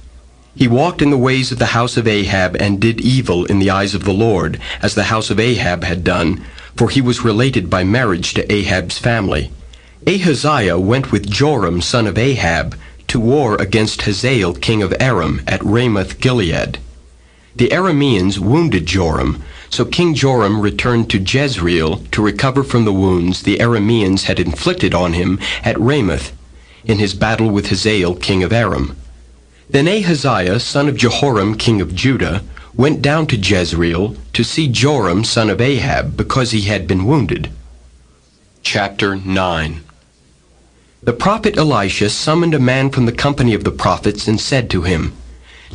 He walked in the ways of the house of Ahab and did evil in the eyes of the Lord, as the house of Ahab had done, for he was related by marriage to Ahab's family. Ahaziah went with Joram son of Ahab to war against Hazael king of Aram at Ramoth Gilead. The Arameans wounded Joram, so King Joram returned to Jezreel to recover from the wounds the Arameans had inflicted on him at Ramoth in his battle with Hazael king of Aram. Then Ahaziah son of Jehoram king of Judah went down to Jezreel to see Joram son of Ahab because he had been wounded. Chapter 9. The prophet Elisha summoned a man from the company of the prophets and said to him,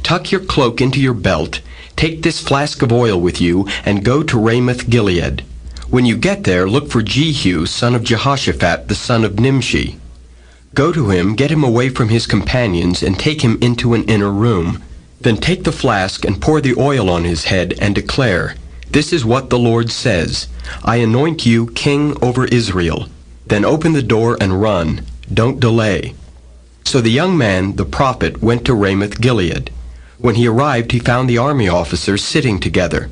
"Tuck your cloak into your belt, take this flask of oil with you, and go to Ramoth Gilead. When you get there, look for Jehu son of Jehoshaphat the son of Nimshi. Go to him, get him away from his companions, and take him into an inner room. Then take the flask and pour the oil on his head, and declare, 'This is what the Lord says, I anoint you king over Israel.' Then open the door and run. Don't delay." So the young man, the prophet, went to Ramoth Gilead. When he arrived, he found the army officers sitting together.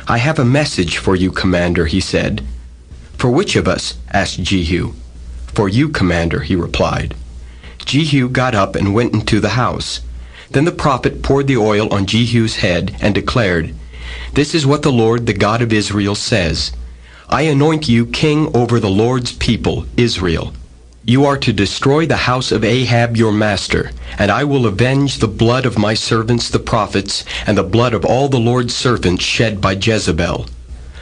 "I have a message for you, commander," he said. "For which of us?" asked Jehu. "For you, commander," he replied. Jehu got up and went into the house. Then the prophet poured the oil on Jehu's head and declared, "This is what the Lord, the God of Israel, says. I anoint you king over the Lord's people, Israel. You are to destroy the house of Ahab your master, and I will avenge the blood of my servants the prophets, and the blood of all the Lord's servants shed by Jezebel.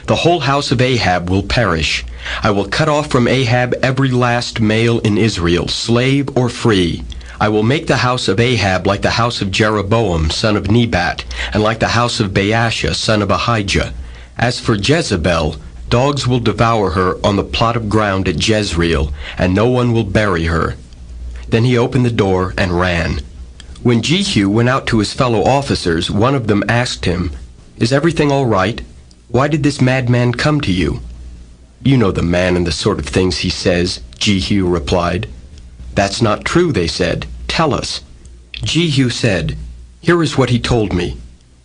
The whole house of Ahab will perish. I will cut off from Ahab every last male in Israel, slave or free. I will make the house of Ahab like the house of Jeroboam son of Nebat, and like the house of Baasha son of Ahijah. As for Jezebel, dogs will devour her on the plot of ground at Jezreel, and no one will bury her." Then he opened the door and ran. When Jehu went out to his fellow officers, one of them asked him, "Is everything all right? Why did this madman come to you?" "You know the man and the sort of things he says," Jehu replied. "That's not true," they said. "Tell us." Jehu said, "Here is what he told me.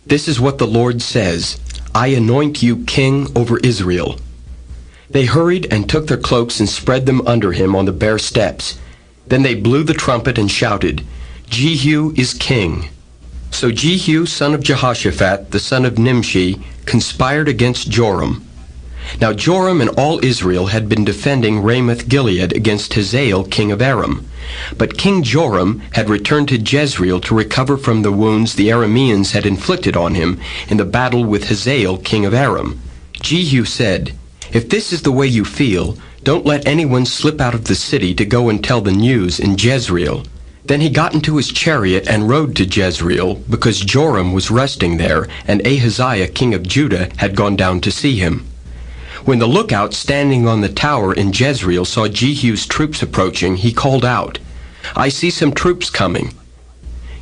This is what the Lord says, I anoint you king over Israel." They hurried and took their cloaks and spread them under him on the bare steps. Then they blew the trumpet and shouted, "Jehu is king." So Jehu, son of Jehoshaphat, the son of Nimshi, conspired against Joram. Now Joram and all Israel had been defending Ramoth Gilead against Hazael king of Aram. But King Joram had returned to Jezreel to recover from the wounds the Arameans had inflicted on him in the battle with Hazael king of Aram. Jehu said, "If this is the way you feel, don't let anyone slip out of the city to go and tell the news in Jezreel." Then he got into his chariot and rode to Jezreel, because Joram was resting there, and Ahaziah king of Judah had gone down to see him. When the lookout standing on the tower in Jezreel saw Jehu's troops approaching, he called out, "I see some troops coming."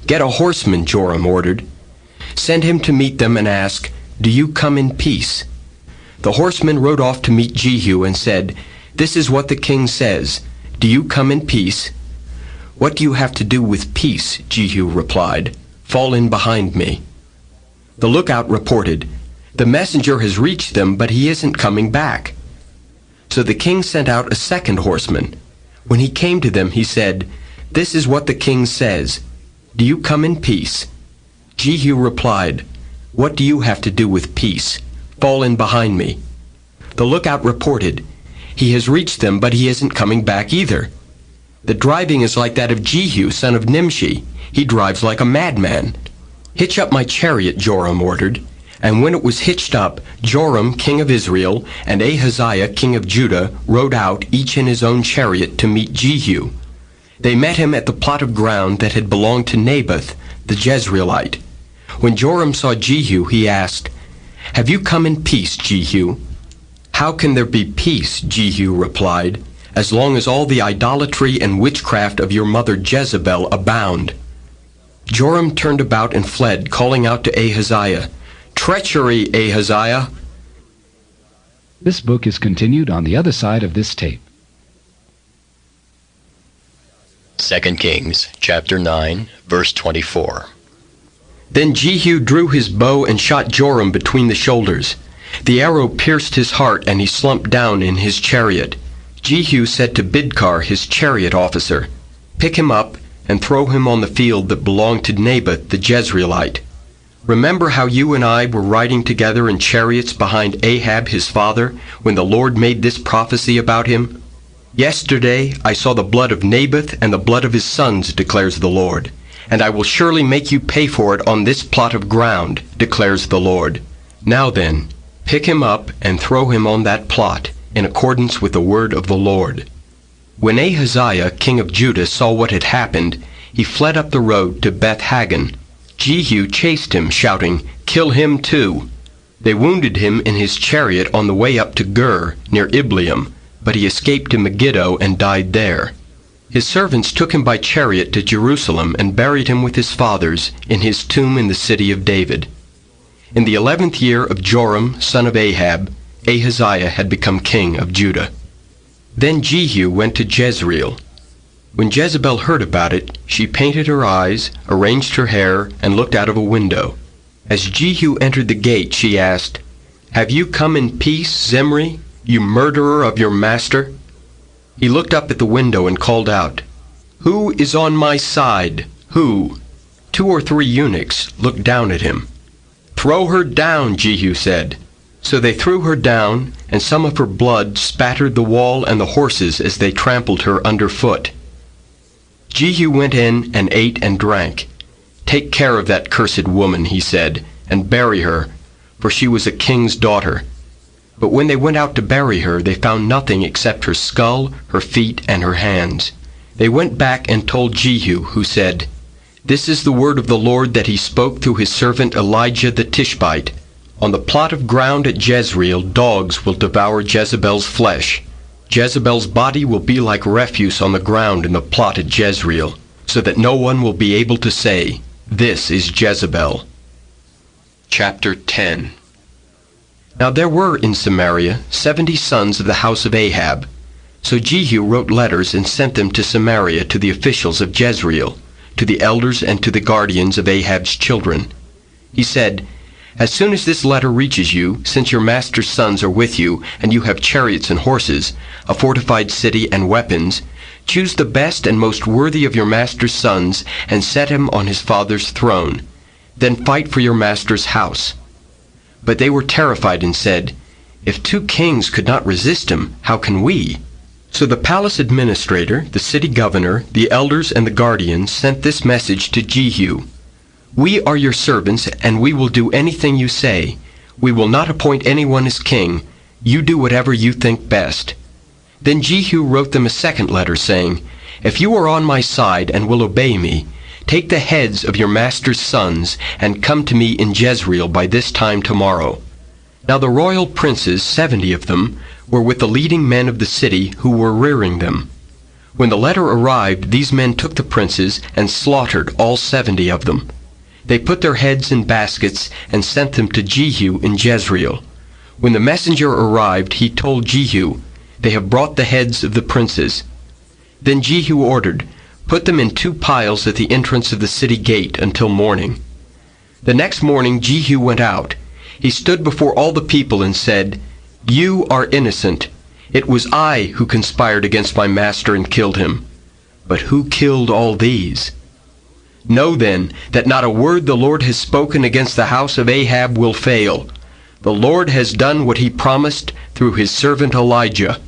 "Get a horseman," Joram ordered. "Send him to meet them and ask, 'Do you come in peace?'" The horseman rode off to meet Jehu and said, "This is what the king says, 'Do you come in peace?'" "What do you have to do with peace?" Jehu replied. "Fall in behind me." The lookout reported, "The messenger has reached them, but he isn't coming back." So the king sent out a second horseman. When he came to them, he said, "This is what the king says, 'Do you come in peace?'" Jehu replied, "What do you have to do with peace? Fall in behind me." The lookout reported, "He has reached them, but he isn't coming back either." "The driving is like that of Jehu, son of Nimshi. He drives like a madman." "Hitch up my chariot," Joram ordered. And when it was hitched up, Joram, king of Israel, and Ahaziah, king of Judah, rode out, each in his own chariot, to meet Jehu. They met him at the plot of ground that had belonged to Naboth, the Jezreelite. When Joram saw Jehu, he asked, "Have you come in peace, Jehu?" "How can there be peace," Jehu replied, "as long as all the idolatry and witchcraft of your mother Jezebel abound?" Joram turned about and fled, calling out to Ahaziah, "Treachery, Ahaziah!" This book is continued on the other side of this tape. 2 Kings, chapter 9, verse 24. Then Jehu drew his bow and shot Joram between the shoulders. The arrow pierced his heart, and he slumped down in his chariot. Jehu said to Bidkar, his chariot officer, "Pick him up and throw him on the field that belonged to Naboth the Jezreelite. Remember how you and I were riding together in chariots behind Ahab his father, when the Lord made this prophecy about him? Yesterday I saw the blood of Naboth and the blood of his sons, declares the Lord, and I will surely make you pay for it on this plot of ground, declares the Lord. Now then, pick him up and throw him on that plot, in accordance with the word of the Lord." When Ahaziah, king of Judah, saw what had happened, he fled up the road to Beth-Hagan. Jehu chased him, shouting, "Kill him too!" They wounded him in his chariot on the way up to Gur, near Ibleam, but he escaped to Megiddo and died there. His servants took him by chariot to Jerusalem and buried him with his fathers in his tomb in the city of David. In the 11th year of Joram, son of Ahab, Ahaziah had become king of Judah. Then Jehu went to Jezreel. When Jezebel heard about it, she painted her eyes, arranged her hair, and looked out of a window. As Jehu entered the gate, she asked, "Have you come in peace, Zimri, you murderer of your master?" He looked up at the window and called out, "Who is on my side? Who?" 2 or 3 eunuchs looked down at him. "Throw her down," Jehu said. So they threw her down, and some of her blood spattered the wall and the horses as they trampled her underfoot. Jehu went in and ate and drank. "Take care of that cursed woman," he said, "and bury her, for she was a king's daughter." But when they went out to bury her, they found nothing except her skull, her feet, and her hands. They went back and told Jehu, who said, "This is the word of the Lord that he spoke through his servant Elijah the Tishbite. On the plot of ground at Jezreel, dogs will devour Jezebel's flesh. Jezebel's body will be like refuse on the ground in the plot at Jezreel, so that no one will be able to say, 'This is Jezebel.'" Chapter 10. Now there were in Samaria 70 sons of the house of Ahab. So Jehu wrote letters and sent them to Samaria to the officials of Jezreel, to the elders and to the guardians of Ahab's children. He said, "As soon as this letter reaches you, since your master's sons are with you, and you have chariots and horses, a fortified city and weapons, choose the best and most worthy of your master's sons, and set him on his father's throne. Then fight for your master's house." But they were terrified and said, "If 2 kings could not resist him, how can we?" So the palace administrator, the city governor, the elders, and the guardians sent this message to Jehu: "We are your servants, and we will do anything you say. We will not appoint anyone as king. You do whatever you think best." Then Jehu wrote them a second letter, saying, "If you are on my side and will obey me, take the heads of your master's sons, and come to me in Jezreel by this time tomorrow." Now the royal princes, 70 of them, were with the leading men of the city who were rearing them. When the letter arrived, these men took the princes and slaughtered all 70 of them. They put their heads in baskets and sent them to Jehu in Jezreel. When the messenger arrived, he told Jehu, "They have brought the heads of the princes." Then Jehu ordered, "Put them in 2 piles at the entrance of the city gate until morning." The next morning Jehu went out. He stood before all the people and said, "You are innocent. It was I who conspired against my master and killed him. But who killed all these? Know then that not a word the Lord has spoken against the house of Ahab will fail. The Lord has done what he promised through his servant Elijah."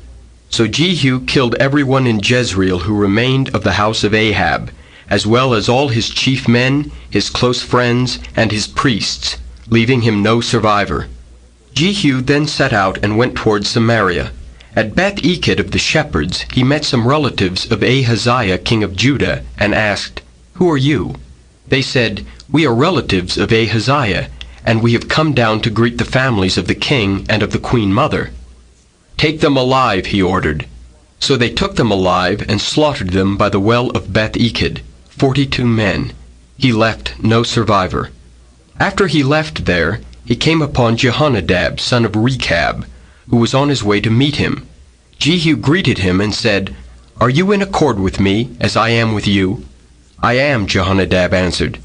So Jehu killed everyone in Jezreel who remained of the house of Ahab, as well as all his chief men, his close friends, and his priests, leaving him no survivor. Jehu then set out and went towards Samaria. At Beth-Eked of the shepherds he met some relatives of Ahaziah king of Judah, and asked, "Who are you?" They said, "We are relatives of Ahaziah, and we have come down to greet the families of the king and of the queen mother." "Take them alive," he ordered. So they took them alive and slaughtered them by the well of Beth-Eked, 42 men. He left no survivor. After he left there, he came upon Jehonadab, son of Rechab, who was on his way to meet him. Jehu greeted him and said, "Are you in accord with me, as I am with you?" "I am," Jehonadab answered.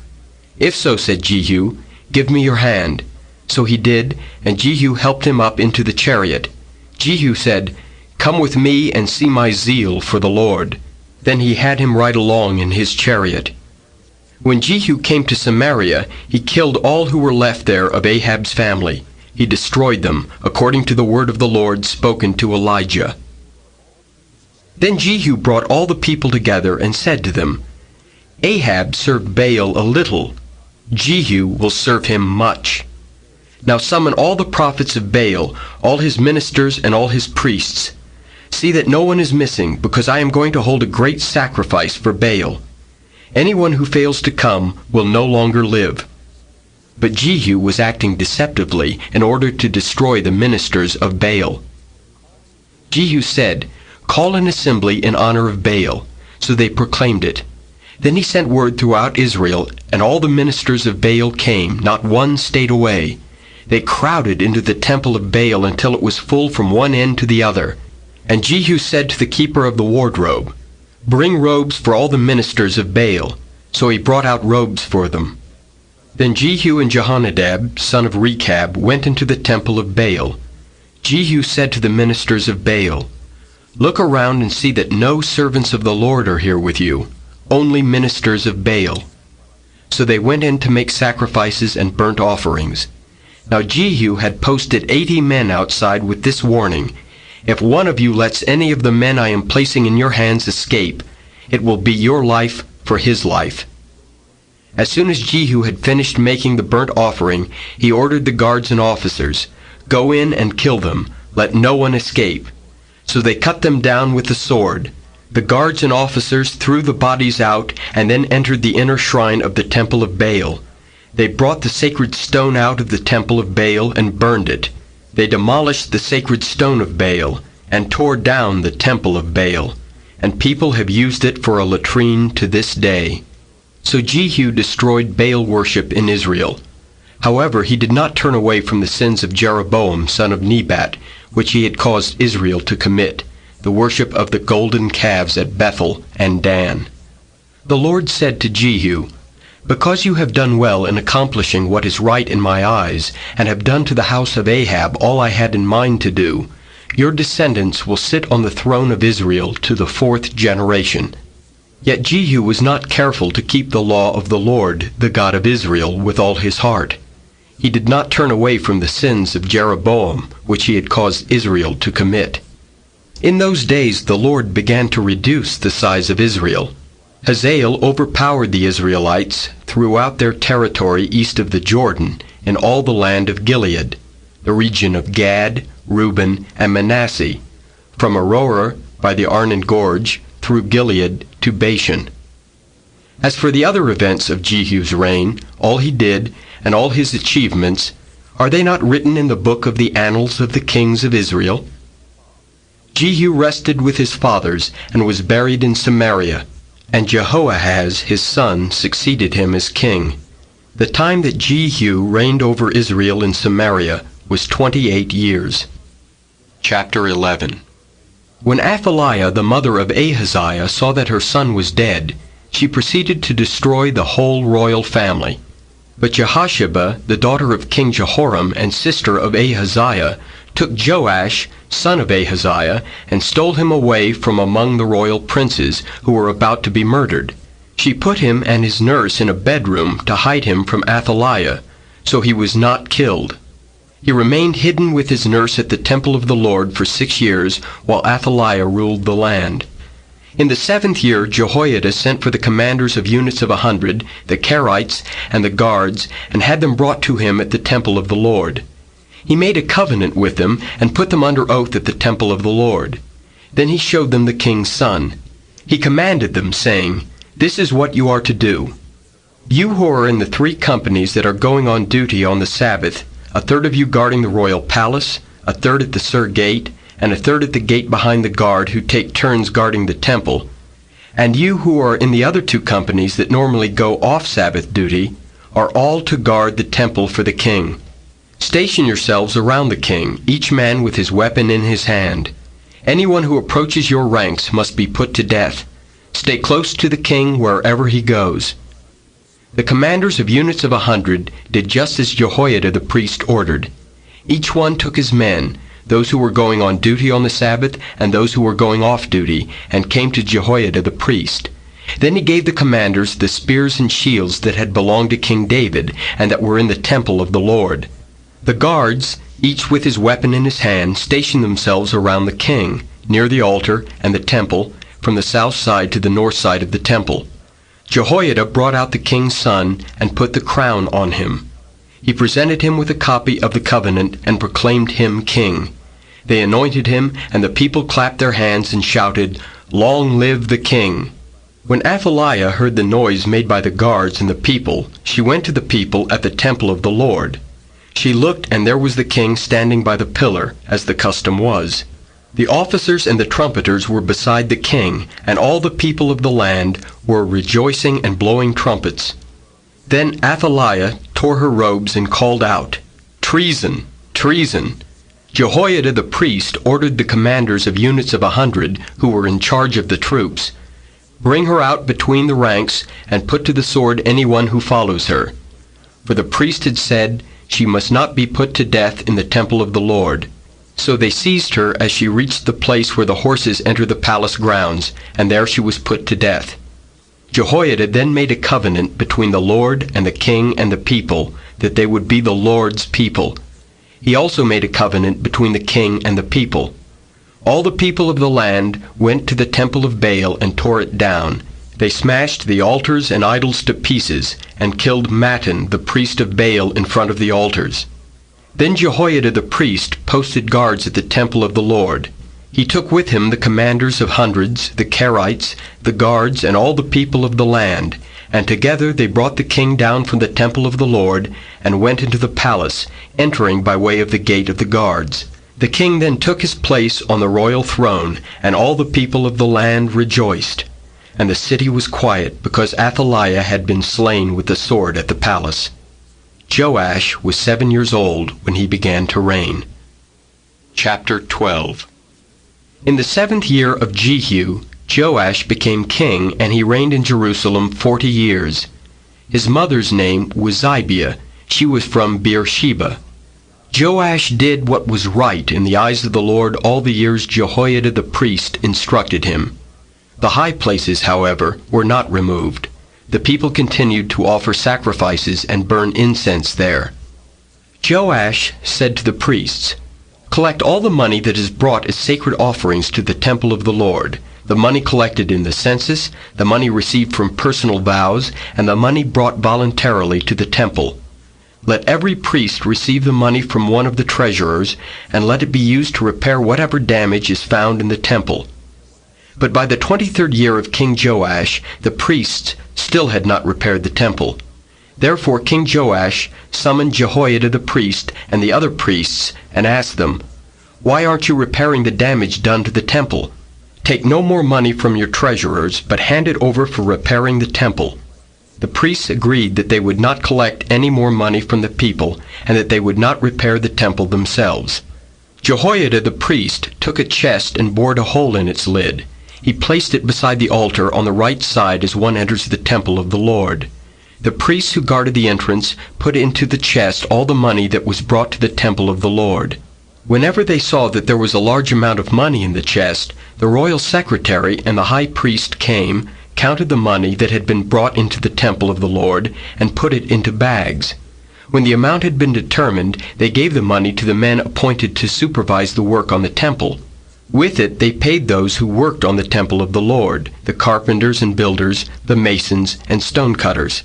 "If so," said Jehu, "give me your hand." So he did, and Jehu helped him up into the chariot. Jehu said, "Come with me and see my zeal for the Lord." Then he had him ride along in his chariot. When Jehu came to Samaria, he killed all who were left there of Ahab's family. He destroyed them, according to the word of the Lord spoken to Elijah. Then Jehu brought all the people together and said to them, "Ahab served Baal a little. Jehu will serve him much. Now summon all the prophets of Baal, all his ministers and all his priests. See that no one is missing, because I am going to hold a great sacrifice for Baal. Anyone who fails to come will no longer live." But Jehu was acting deceptively in order to destroy the ministers of Baal. Jehu said, "Call an assembly in honor of Baal." So they proclaimed it. Then he sent word throughout Israel, and all the ministers of Baal came, not one stayed away. They crowded into the temple of Baal until it was full from one end to the other. And Jehu said to the keeper of the wardrobe, "Bring robes for all the ministers of Baal." So he brought out robes for them. Then Jehu and Jehonadab, son of Rechab, went into the temple of Baal. Jehu said to the ministers of Baal, "Look around and see that no servants of the Lord are here with you, only ministers of Baal." So they went in to make sacrifices and burnt offerings. Now Jehu had posted 80 men outside with this warning, "If one of you lets any of the men I am placing in your hands escape, it will be your life for his life." As soon as Jehu had finished making the burnt offering, he ordered the guards and officers, "Go in and kill them, let no one escape." So they cut them down with the sword. The guards and officers threw the bodies out and then entered the inner shrine of the temple of Baal. They brought the sacred stone out of the temple of Baal and burned it. They demolished the sacred stone of Baal and tore down the temple of Baal, and people have used it for a latrine to this day. So Jehu destroyed Baal worship in Israel. However, he did not turn away from the sins of Jeroboam, son of Nebat, which he had caused Israel to commit, the worship of the golden calves at Bethel and Dan. The Lord said to Jehu, "Because you have done well in accomplishing what is right in my eyes, and have done to the house of Ahab all I had in mind to do, your descendants will sit on the throne of Israel to the 4th generation." Yet Jehu was not careful to keep the law of the Lord, the God of Israel, with all his heart. He did not turn away from the sins of Jeroboam, which he had caused Israel to commit. In those days the Lord began to reduce the size of Israel. Hazael overpowered the Israelites throughout their territory east of the Jordan, in all the land of Gilead, the region of Gad, Reuben, and Manasseh, from Aroer by the Arnon Gorge through Gilead to Bashan. As for the other events of Jehu's reign, all he did, and all his achievements, are they not written in the book of the annals of the kings of Israel? Jehu rested with his fathers and was buried in Samaria, and Jehoahaz his son succeeded him as king. The time that Jehu reigned over Israel in Samaria was 28 years. Chapter 11. When Athaliah, the mother of Ahaziah, saw that her son was dead, she proceeded to destroy the whole royal family. But Jehosheba, the daughter of King Jehoram and sister of Ahaziah, took Joash, son of Ahaziah, and stole him away from among the royal princes who were about to be murdered. She put him and his nurse in a bedroom to hide him from Athaliah, so he was not killed. He remained hidden with his nurse at the temple of the Lord for 6 years, while Athaliah ruled the land. In the 7th year Jehoiada sent for the commanders of units of 100, the Kerites, and the guards, and had them brought to him at the temple of the Lord. He made a covenant with them, and put them under oath at the temple of the Lord. Then he showed them the king's son. He commanded them, saying, "This is what you are to do. You who are in the 3 companies that are going on duty on the Sabbath, a third of you guarding the royal palace, a third at the Sur Gate, and a third at the gate behind the guard who take turns guarding the temple. And you who are in the other 2 companies that normally go off Sabbath duty are all to guard the temple for the king. Station yourselves around the king, each man with his weapon in his hand. Anyone who approaches your ranks must be put to death. Stay close to the king wherever he goes." The commanders of units of 100 did just as Jehoiada the priest ordered. Each one took his men, those who were going on duty on the Sabbath and those who were going off duty, and came to Jehoiada the priest. Then he gave the commanders the spears and shields that had belonged to King David and that were in the temple of the Lord. The guards, each with his weapon in his hand, stationed themselves around the king, near the altar and the temple, from the south side to the north side of the temple. Jehoiada brought out the king's son and put the crown on him. He presented him with a copy of the covenant and proclaimed him king. They anointed him, and the people clapped their hands and shouted, "Long live the king!" When Athaliah heard the noise made by the guards and the people, she went to the people at the temple of the Lord. She looked, and there was the king standing by the pillar, as the custom was. The officers and the trumpeters were beside the king, and all the people of the land were rejoicing and blowing trumpets. Then Athaliah tore her robes and called out, "Treason! Treason!" Jehoiada the priest ordered the commanders of units of 100, who were in charge of the troops, "Bring her out between the ranks, and put to the sword anyone who follows her." For the priest had said, "She must not be put to death in the temple of the Lord." So they seized her as she reached the place where the horses enter the palace grounds, and there she was put to death. Jehoiada then made a covenant between the Lord and the king and the people, that they would be the Lord's people. He also made a covenant between the king and the people. All the people of the land went to the temple of Baal and tore it down. They smashed the altars and idols to pieces, and killed Mattan, the priest of Baal, in front of the altars. Then Jehoiada the priest posted guards at the temple of the Lord. He took with him the commanders of hundreds, the Kerites, the guards, and all the people of the land, and together they brought the king down from the temple of the Lord, and went into the palace, entering by way of the gate of the guards. The king then took his place on the royal throne, and all the people of the land rejoiced. And the city was quiet, because Athaliah had been slain with the sword at the palace. Joash was 7 years old when he began to reign. Chapter 12. In the 7th year of Jehu, Joash became king, and he reigned in Jerusalem 40 years. His mother's name was Zibiah. She was from Beersheba. Joash did what was right in the eyes of the Lord all the years Jehoiada the priest instructed him. The high places, however, were not removed. The people continued to offer sacrifices and burn incense there. Joash said to the priests, "Collect all the money that is brought as sacred offerings to the temple of the Lord, the money collected in the census, the money received from personal vows, and the money brought voluntarily to the temple. Let every priest receive the money from one of the treasurers, and let it be used to repair whatever damage is found in the temple." But by the 23rd year of King Joash, the priests still had not repaired the temple. Therefore King Joash summoned Jehoiada the priest and the other priests and asked them, "Why aren't you repairing the damage done to the temple? Take no more money from your treasurers, but hand it over for repairing the temple." The priests agreed that they would not collect any more money from the people, and that they would not repair the temple themselves. Jehoiada the priest took a chest and bored a hole in its lid. He placed it beside the altar on the right side as one enters the temple of the Lord. The priests who guarded the entrance put into the chest all the money that was brought to the temple of the Lord. Whenever they saw that there was a large amount of money in the chest, the royal secretary and the high priest came, counted the money that had been brought into the temple of the Lord, and put it into bags. When the amount had been determined, they gave the money to the men appointed to supervise the work on the temple. With it they paid those who worked on the temple of the Lord, the carpenters and builders, the masons and stonecutters.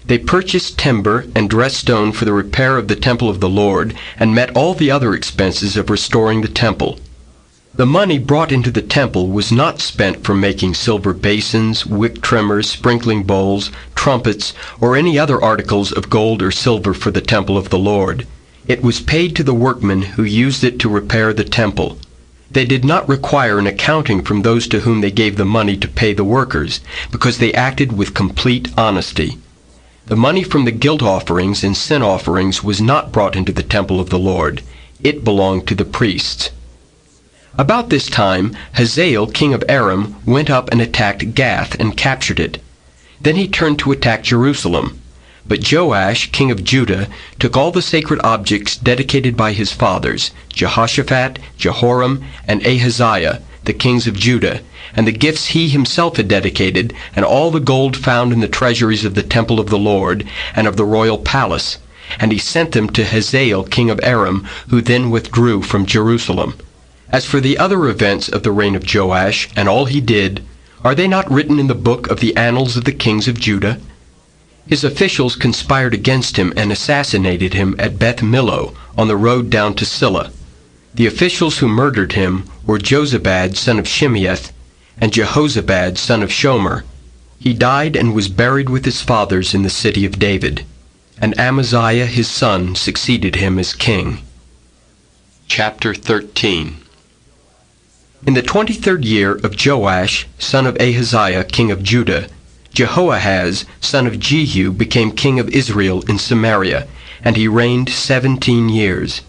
They purchased timber and dressed stone for the repair of the temple of the Lord, and met all the other expenses of restoring the temple. The money brought into the temple was not spent for making silver basins, wick trimmers, sprinkling bowls, trumpets, or any other articles of gold or silver for the temple of the Lord. It was paid to the workmen who used it to repair the temple. They did not require an accounting from those to whom they gave the money to pay the workers, because they acted with complete honesty. The money from the guilt offerings and sin offerings was not brought into the temple of the Lord. It belonged to the priests. About this time, Hazael, king of Aram, went up and attacked Gath and captured it. Then he turned to attack Jerusalem. But Joash, king of Judah, took all the sacred objects dedicated by his fathers, Jehoshaphat, Jehoram, and Ahaziah, the kings of Judah, and the gifts he himself had dedicated, and all the gold found in the treasuries of the temple of the Lord, and of the royal palace. And he sent them to Hazael, king of Aram, who then withdrew from Jerusalem. As for the other events of the reign of Joash, and all he did, are they not written in the book of the annals of the kings of Judah? His officials conspired against him and assassinated him at Beth Millo, on the road down to Silla. The officials who murdered him were Jozabad, son of Shimeath, and Jehozabad, son of Shomer. He died and was buried with his fathers in the city of David. And Amaziah his son succeeded him as king. Chapter 13. In the 23rd year of Joash, son of Ahaziah, king of Judah, Jehoahaz, son of Jehu, became king of Israel in Samaria, and he reigned 17 years.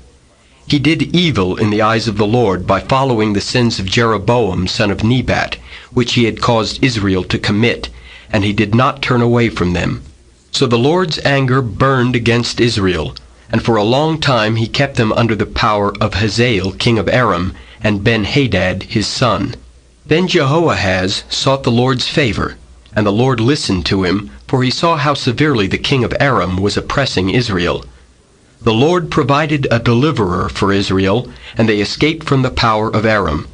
He did evil in the eyes of the Lord by following the sins of Jeroboam, son of Nebat, which he had caused Israel to commit, and he did not turn away from them. So the Lord's anger burned against Israel, and for a long time he kept them under the power of Hazael, king of Aram, and Ben-Hadad, his son. Then Jehoahaz sought the Lord's favor, and the Lord listened to him, for he saw how severely the king of Aram was oppressing Israel. The Lord provided a deliverer for Israel, and they escaped from the power of Aram.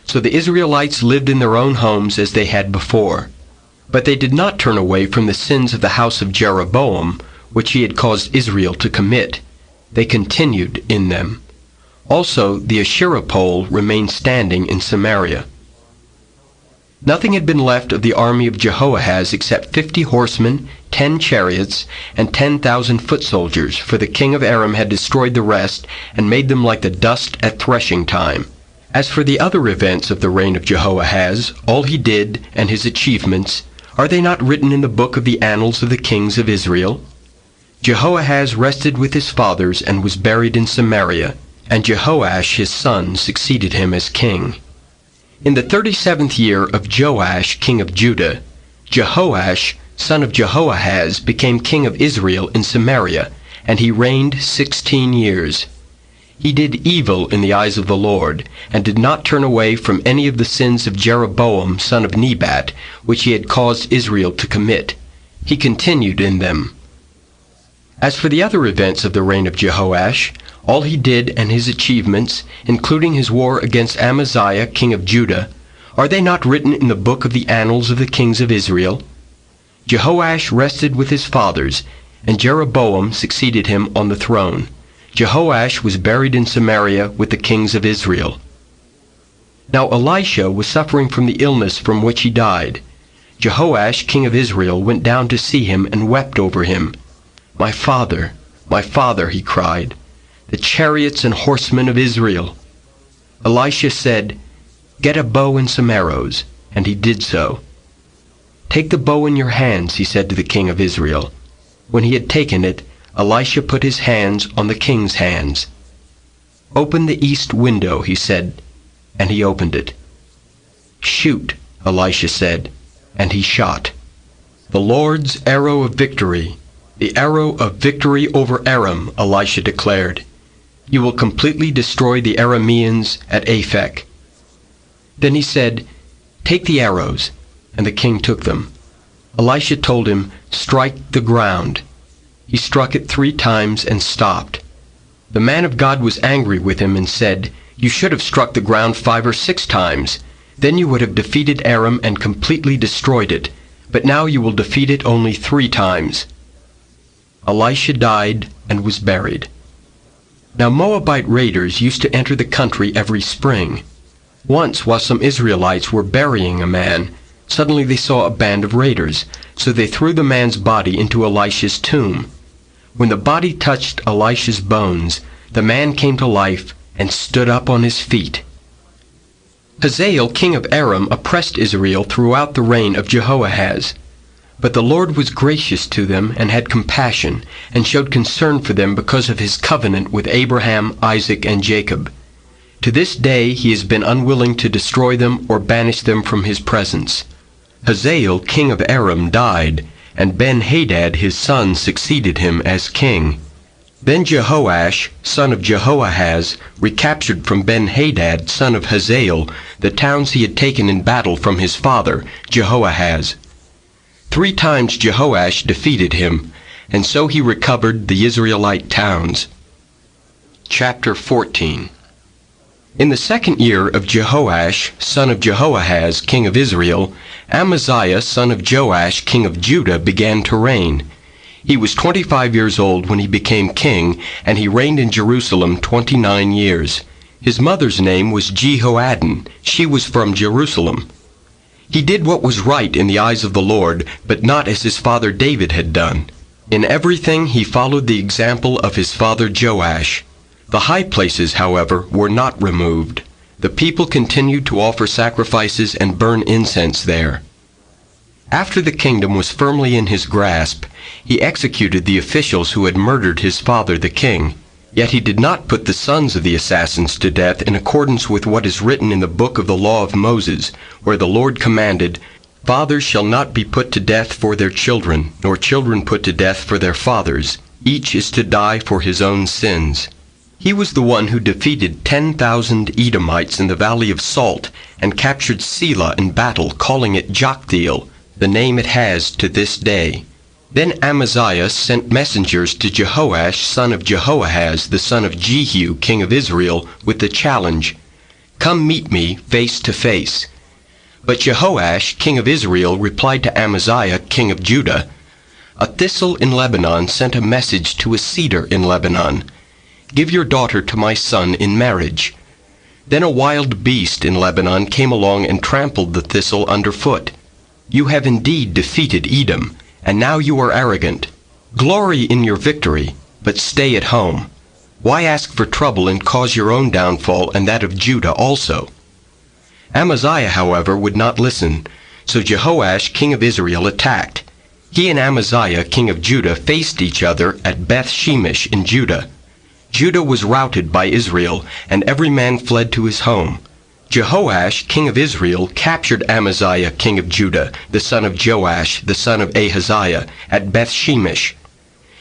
So the Israelites lived in their own homes as they had before. But they did not turn away from the sins of the house of Jeroboam, which he had caused Israel to commit. They continued in them. Also the Asherah pole remained standing in Samaria. Nothing had been left of the army of Jehoahaz except 50 horsemen, 10 chariots, and 10,000 foot soldiers, for the king of Aram had destroyed the rest, and made them like the dust at threshing time. As for the other events of the reign of Jehoahaz, all he did, and his achievements, are they not written in the book of the annals of the kings of Israel? Jehoahaz rested with his fathers, and was buried in Samaria, and Jehoash his son succeeded him as king. In the 37th year of Joash, king of Judah, Jehoash, son of Jehoahaz, became king of Israel in Samaria, and he reigned 16 years. He did evil in the eyes of the Lord, and did not turn away from any of the sins of Jeroboam, son of Nebat, which he had caused Israel to commit. He continued in them. As for the other events of the reign of Jehoash, all he did and his achievements, including his war against Amaziah, king of Judah, are they not written in the book of the annals of the kings of Israel? Jehoash rested with his fathers, and Jeroboam succeeded him on the throne. Jehoash was buried in Samaria with the kings of Israel. Now Elisha was suffering from the illness from which he died. Jehoash, king of Israel, went down to see him and wept over him. my father, he cried, the chariots and horsemen of Israel." Elisha said, "Get a bow and some arrows," and he did so. "Take the bow in your hands," he said to the king of Israel. When he had taken it, Elisha put his hands on the king's hands. "Open the east window," he said, and he opened it. "Shoot," Elisha said, and he shot. "The Lord's arrow of victory, the arrow of victory over Aram," Elisha declared. "You will completely destroy the Arameans at Aphek." Then he said, "Take the arrows," and the king took them. Elisha told him, "Strike the ground." He struck it 3 times and stopped. The man of God was angry with him and said, "You should have struck the ground 5 or 6 times. Then you would have defeated Aram and completely destroyed it. But now you will defeat it only 3 times. Elisha died and was buried. Now Moabite raiders used to enter the country every spring. Once, while some Israelites were burying a man, suddenly they saw a band of raiders, so they threw the man's body into Elisha's tomb. When the body touched Elisha's bones, the man came to life and stood up on his feet. Hazael king of Aram oppressed Israel throughout the reign of Jehoahaz. But the Lord was gracious to them and had compassion, and showed concern for them because of his covenant with Abraham, Isaac, and Jacob. To this day he has been unwilling to destroy them or banish them from his presence. Hazael king of Aram died, and Ben-Hadad his son succeeded him as king. Then Jehoash, son of Jehoahaz, recaptured from Ben-Hadad, son of Hazael, the towns he had taken in battle from his father, Jehoahaz. 3 times Jehoash defeated him, and so he recovered the Israelite towns. Chapter 14. In the 2nd year of Jehoash, son of Jehoahaz, king of Israel, Amaziah, son of Joash, king of Judah, began to reign. He was 25 years old when he became king, and he reigned in Jerusalem 29 years. His mother's name was Jehoaddan. She was from Jerusalem. He did what was right in the eyes of the Lord, but not as his father David had done. In everything he followed the example of his father Joash. The high places, however, were not removed. The people continued to offer sacrifices and burn incense there. After the kingdom was firmly in his grasp, he executed the officials who had murdered his father the king. Yet he did not put the sons of the assassins to death in accordance with what is written in the book of the law of Moses, where the Lord commanded, "Fathers shall not be put to death for their children, nor children put to death for their fathers. Each is to die for his own sins." He was the one who defeated 10,000 Edomites in the Valley of Salt and captured Selah in battle, calling it Joktheel, the name it has to this day. Then Amaziah sent messengers to Jehoash, son of Jehoahaz, the son of Jehu, king of Israel, with the challenge, "Come meet me face to face." But Jehoash, king of Israel, replied to Amaziah, king of Judah, "A thistle in Lebanon sent a message to a cedar in Lebanon. Give your daughter to my son in marriage." Then a wild beast in Lebanon came along and trampled the thistle underfoot. "You have indeed defeated Edom, and now you are arrogant. Glory in your victory, but stay at home. Why ask for trouble and cause your own downfall and that of Judah also?" Amaziah, however, would not listen, so Jehoash, king of Israel, attacked. He and Amaziah, king of Judah, faced each other at Beth-shemesh in Judah. Judah was routed by Israel, and every man fled to his home. Jehoash, king of Israel, captured Amaziah, king of Judah, the son of Joash, the son of Ahaziah, at Beth-shemesh.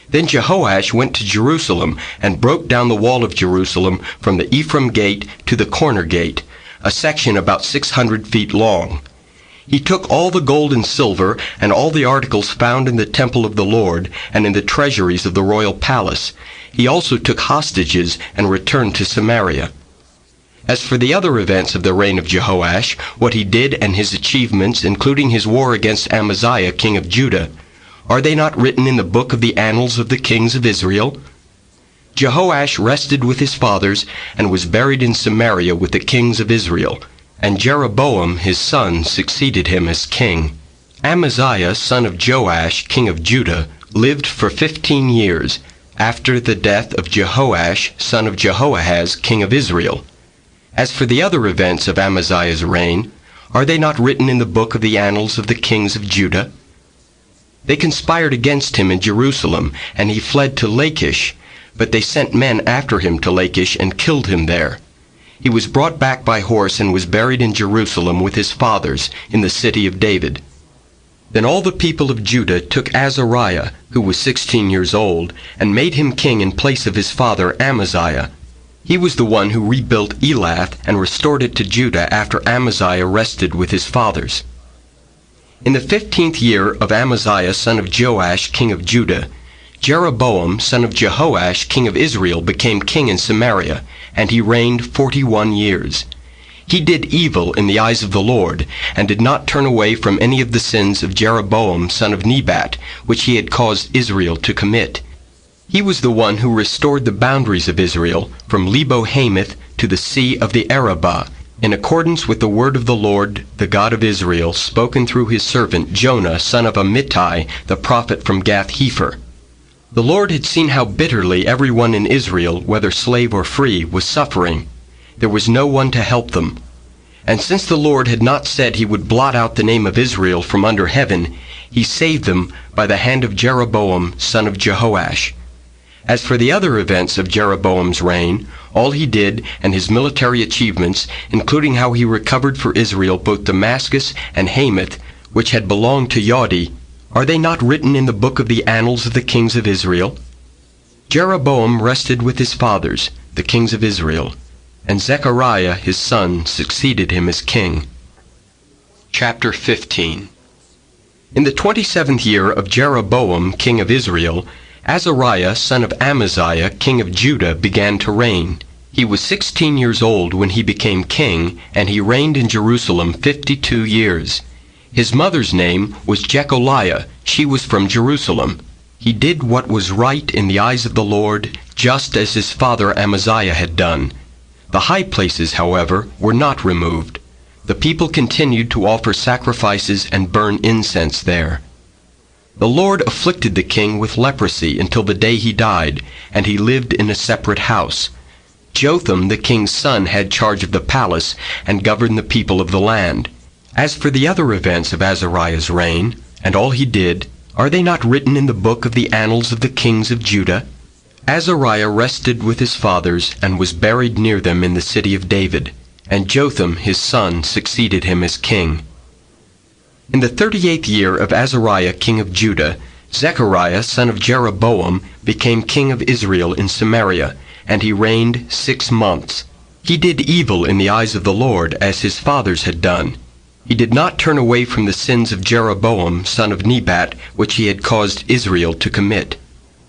Then Jehoash went to Jerusalem and broke down the wall of Jerusalem from the Ephraim gate to the corner gate, a section about 600 feet long. He took all the gold and silver and all the articles found in the temple of the Lord and in the treasuries of the royal palace. He also took hostages and returned to Samaria. As for the other events of the reign of Jehoash, what he did and his achievements, including his war against Amaziah, king of Judah, are they not written in the book of the annals of the kings of Israel? Jehoash rested with his fathers and was buried in Samaria with the kings of Israel, and Jeroboam his son succeeded him as king. Amaziah, son of Joash, king of Judah, lived for 15 years after the death of Jehoash, son of Jehoahaz, king of Israel. As for the other events of Amaziah's reign, are they not written in the book of the annals of the kings of Judah? They conspired against him in Jerusalem, and he fled to Lachish, but they sent men after him to Lachish and killed him there. He was brought back by horse and was buried in Jerusalem with his fathers in the city of David. Then all the people of Judah took Azariah, who was 16 years old, and made him king in place of his father Amaziah. He was the one who rebuilt Elath and restored it to Judah after Amaziah rested with his fathers. In the 15th year of Amaziah, son of Joash, king of Judah, Jeroboam, son of Jehoash, king of Israel, became king in Samaria, and he reigned 41 years. He did evil in the eyes of the Lord, and did not turn away from any of the sins of Jeroboam, son of Nebat, which he had caused Israel to commit. He was the one who restored the boundaries of Israel from Lebo-Hamath to the sea of the Arabah, in accordance with the word of the Lord, the God of Israel, spoken through his servant Jonah, son of Amittai, the prophet from Gath-Hepher. The Lord had seen how bitterly everyone in Israel, whether slave or free, was suffering. There was no one to help them. And since the Lord had not said he would blot out the name of Israel from under heaven, he saved them by the hand of Jeroboam, son of Jehoash. As for the other events of Jeroboam's reign, all he did and his military achievements, including how he recovered for Israel both Damascus and Hamath, which had belonged to Yodi, are they not written in the book of the annals of the kings of Israel? Jeroboam rested with his fathers, the kings of Israel, and Zechariah his son succeeded him as king. Chapter 15. In the 27th year of Jeroboam king of Israel, Azariah son of Amaziah king of Judah began to reign. He was 16 years old when he became king, and he reigned in Jerusalem 52 years. His mother's name was Jecholiah. She was from Jerusalem. He did what was right in the eyes of the Lord, just as his father Amaziah had done. The high places, however, were not removed. The people continued to offer sacrifices and burn incense there. The Lord afflicted the king with leprosy until the day he died, and he lived in a separate house. Jotham, the king's son, had charge of the palace and governed the people of the land. As for the other events of Azariah's reign, and all he did, are they not written in the book of the annals of the kings of Judah? Azariah rested with his fathers and was buried near them in the city of David, and Jotham his son succeeded him as king. In the 38th year of Azariah king of Judah, Zechariah son of Jeroboam became king of Israel in Samaria, and he reigned 6 months. He did evil in the eyes of the Lord, as his fathers had done. He did not turn away from the sins of Jeroboam son of Nebat, which he had caused Israel to commit.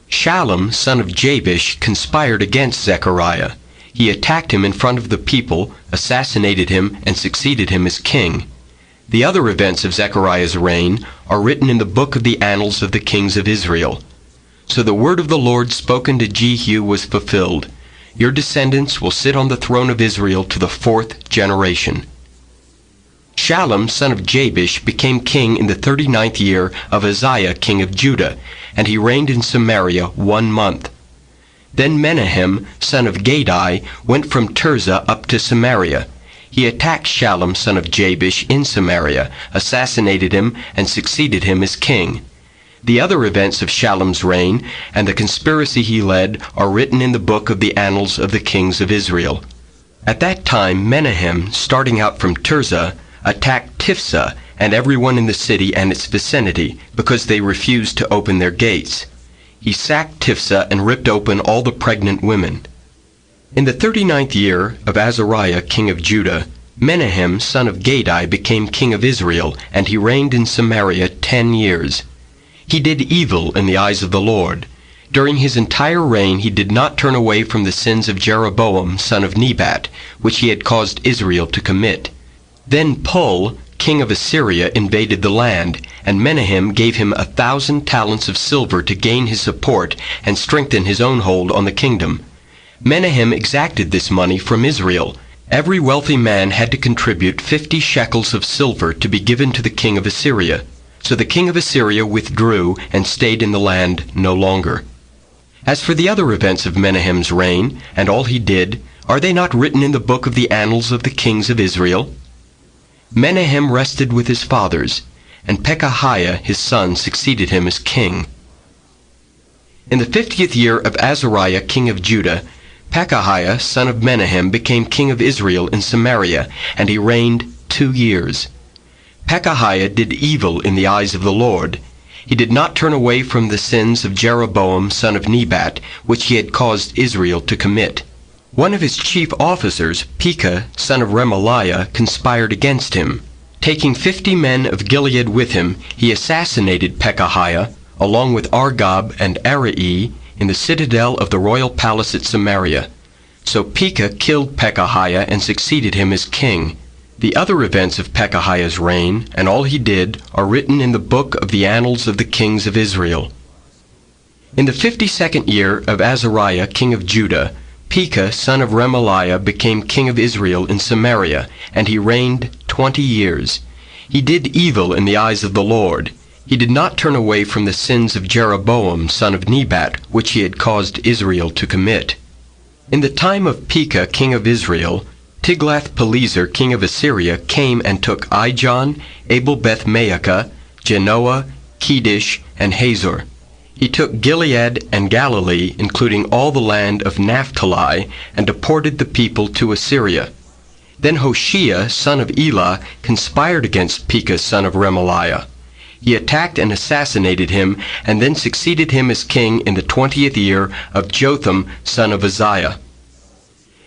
Shallum son of Jabesh conspired against Zechariah. He attacked him in front of the people, assassinated him, and succeeded him as king. The other events of Zechariah's reign are written in the book of the annals of the kings of Israel. So the word of the Lord spoken to Jehu was fulfilled. Your descendants will sit on the throne of Israel to the 4th generation. Shallum son of Jabesh became king in the 39th year of Uzziah king of Judah, and he reigned in Samaria 1 month. Then Menahem son of Gadai went from Tirzah up to Samaria. He attacked Shallum son of Jabesh in Samaria, assassinated him, and succeeded him as king. The other events of Shallum's reign and the conspiracy he led are written in the book of the annals of the kings of Israel. At that time Menahem, starting out from Tirzah, attacked Tiphsah and everyone in the city and its vicinity, because they refused to open their gates. He sacked Tiphsah and ripped open all the pregnant women. In the 39th year of Azariah king of Judah, Menahem son of Gadai became king of Israel, and he reigned in Samaria 10 years. He did evil in the eyes of the Lord. During his entire reign he did not turn away from the sins of Jeroboam son of Nebat, which he had caused Israel to commit. Then Pul, king of Assyria, invaded the land, and Menahem gave him 1,000 talents of silver to gain his support and strengthen his own hold on the kingdom. Menahem exacted this money from Israel. Every wealthy man had to contribute 50 shekels of silver to be given to the king of Assyria. So the king of Assyria withdrew and stayed in the land no longer. As for the other events of Menahem's reign, and all he did, are they not written in the book of the annals of the kings of Israel? Menahem rested with his fathers, and Pekahiah his son succeeded him as king. In the 50th year of Azariah king of Judah, Pekahiah son of Menahem became king of Israel in Samaria, and he reigned 2 years. Pekahiah did evil in the eyes of the Lord. He did not turn away from the sins of Jeroboam son of Nebat, which he had caused Israel to commit. One of his chief officers, Pekah son of Remaliah, conspired against him. Taking 50 men of Gilead with him, he assassinated Pekahiah, along with Argob and Arai, in the citadel of the royal palace at Samaria. So Pekah killed Pekahiah and succeeded him as king. The other events of Pekahiah's reign, and all he did, are written in the book of the annals of the kings of Israel. In the 52nd year of Azariah king of Judah, Pekah son of Remaliah became king of Israel in Samaria, and he reigned 20 years. He did evil in the eyes of the Lord. He did not turn away from the sins of Jeroboam son of Nebat, which he had caused Israel to commit. In the time of Pekah king of Israel, Tiglath-Pileser, king of Assyria, came and took Ijon, Abel-Beth-Maacah, Genoa, Kedesh, and Hazor. He took Gilead and Galilee, including all the land of Naphtali, and deported the people to Assyria. Then Hoshea, son of Elah, conspired against Pekah, son of Remaliah. He attacked and assassinated him, and then succeeded him as king in the 20th year of Jotham, son of Uzziah.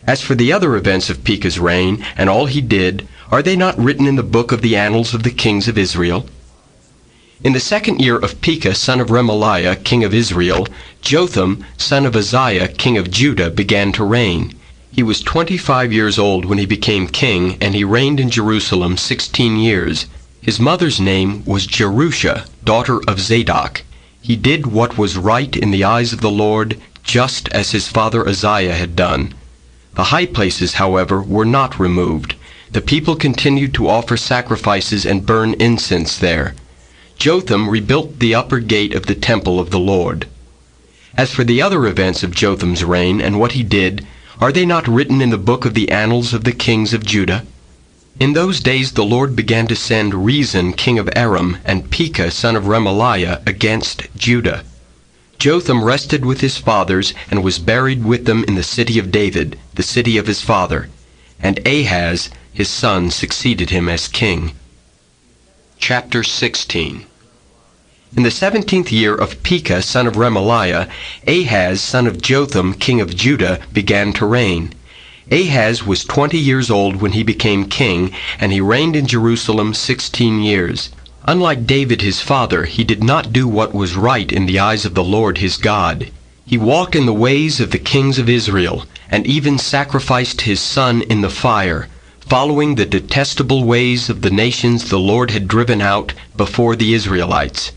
As for the other events of Pekah's reign, and all he did, are they not written in the book of the annals of the kings of Israel? In the 2nd year of Pekah, son of Remaliah, king of Israel, Jotham, son of Uzziah, king of Judah, began to reign. He was 25 years old when he became king, and he reigned in Jerusalem 16 years. His mother's name was Jerusha, daughter of Zadok. He did what was right in the eyes of the Lord, just as his father Uzziah had done. The high places, however, were not removed. The people continued to offer sacrifices and burn incense there. Jotham rebuilt the upper gate of the temple of the Lord. As for the other events of Jotham's reign and what he did, are they not written in the book of the annals of the kings of Judah? In those days the Lord began to send Rezin, king of Aram, and Pekah, son of Remaliah, against Judah. Jotham rested with his fathers, and was buried with them in the city of David, the city of his father. And Ahaz, his son, succeeded him as king. Chapter 16. In the 17th year of Pekah, son of Remaliah, Ahaz, son of Jotham, king of Judah, began to reign. Ahaz was 20 years old when he became king, and he reigned in Jerusalem 16 years. Unlike David his father, he did not do what was right in the eyes of the Lord his God. He walked in the ways of the kings of Israel, and even sacrificed his son in the fire, following the detestable ways of the nations the Lord had driven out before the Israelites.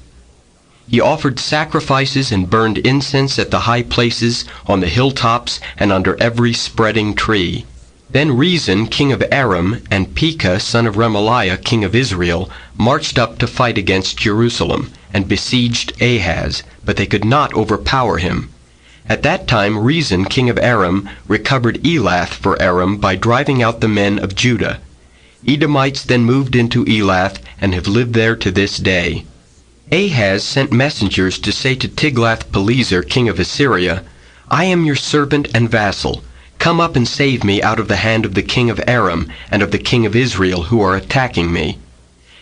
He offered sacrifices and burned incense at the high places, on the hilltops, and under every spreading tree. Then Rezin, king of Aram, and Pekah, son of Remaliah, king of Israel, marched up to fight against Jerusalem, and besieged Ahaz, but they could not overpower him. At that time Rezin, king of Aram, recovered Elath for Aram by driving out the men of Judah. Edomites then moved into Elath, and have lived there to this day. Ahaz sent messengers to say to Tiglath-Pileser, king of Assyria, I am your servant and vassal. Come up and save me out of the hand of the king of Aram and of the king of Israel who are attacking me.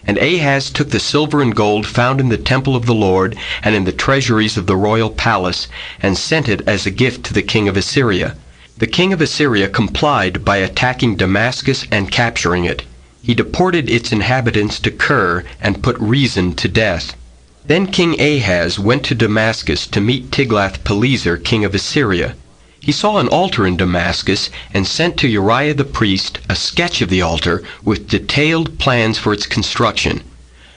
And Ahaz took the silver and gold found in the temple of the Lord and in the treasuries of the royal palace, and sent it as a gift to the king of Assyria. The king of Assyria complied by attacking Damascus and capturing it. He deported its inhabitants to Kir and put Rezin to death. Then King Ahaz went to Damascus to meet Tiglath-Pileser, king of Assyria. He saw an altar in Damascus, and sent to Uriah the priest a sketch of the altar with detailed plans for its construction.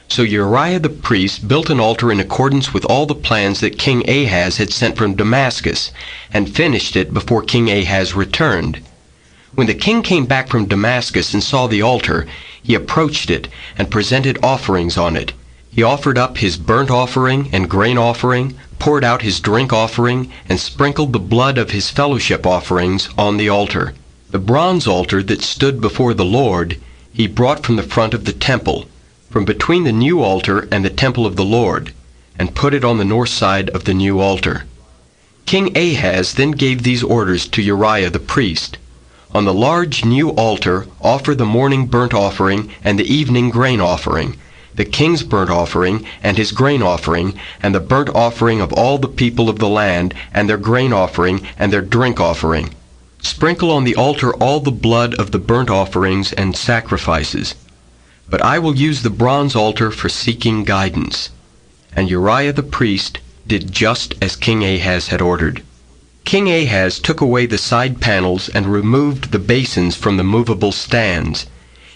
So Uriah the priest built an altar in accordance with all the plans that King Ahaz had sent from Damascus, and finished it before King Ahaz returned. When the king came back from Damascus and saw the altar, he approached it and presented offerings on it. He offered up his burnt offering and grain offering, poured out his drink offering, and sprinkled the blood of his fellowship offerings on the altar. The bronze altar that stood before the Lord he brought from the front of the temple, from between the new altar and the temple of the Lord, and put it on the north side of the new altar. King Ahaz then gave these orders to Uriah the priest. On the large new altar offer the morning burnt offering and the evening grain offering, the king's burnt offering and his grain offering, and the burnt offering of all the people of the land, and their grain offering and their drink offering. Sprinkle on the altar all the blood of the burnt offerings and sacrifices. But I will use the bronze altar for seeking guidance. And Uriah the priest did just as King Ahaz had ordered. King Ahaz took away the side panels and removed the basins from the movable stands.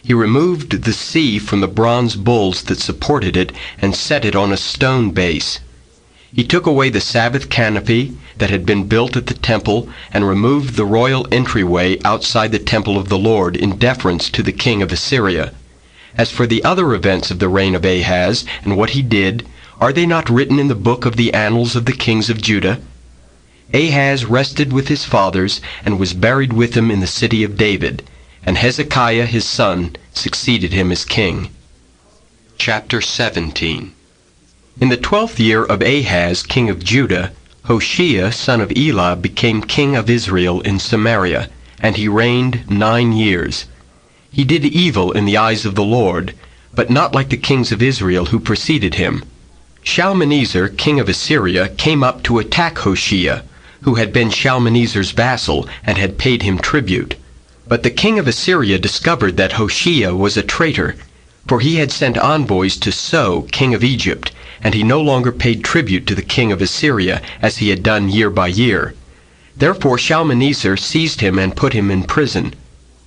He removed the sea from the bronze bulls that supported it and set it on a stone base. He took away the Sabbath canopy that had been built at the temple and removed the royal entryway outside the temple of the Lord in deference to the king of Assyria. As for the other events of the reign of Ahaz and what he did, are they not written in the book of the annals of the kings of Judah? Ahaz rested with his fathers and was buried with them in the city of David. and Hezekiah his son succeeded him as king. Chapter 17. In the 12th year of Ahaz, king of Judah, Hoshea son of Elah became king of Israel in Samaria, and he reigned 9 years. He did evil in the eyes of the Lord, but not like the kings of Israel who preceded him. Shalmaneser, king of Assyria, came up to attack Hoshea, who had been Shalmaneser's vassal and had paid him tribute. But the king of Assyria discovered that Hoshea was a traitor, for he had sent envoys to So, king of Egypt, and he no longer paid tribute to the king of Assyria as he had done year by year. Therefore Shalmaneser seized him and put him in prison.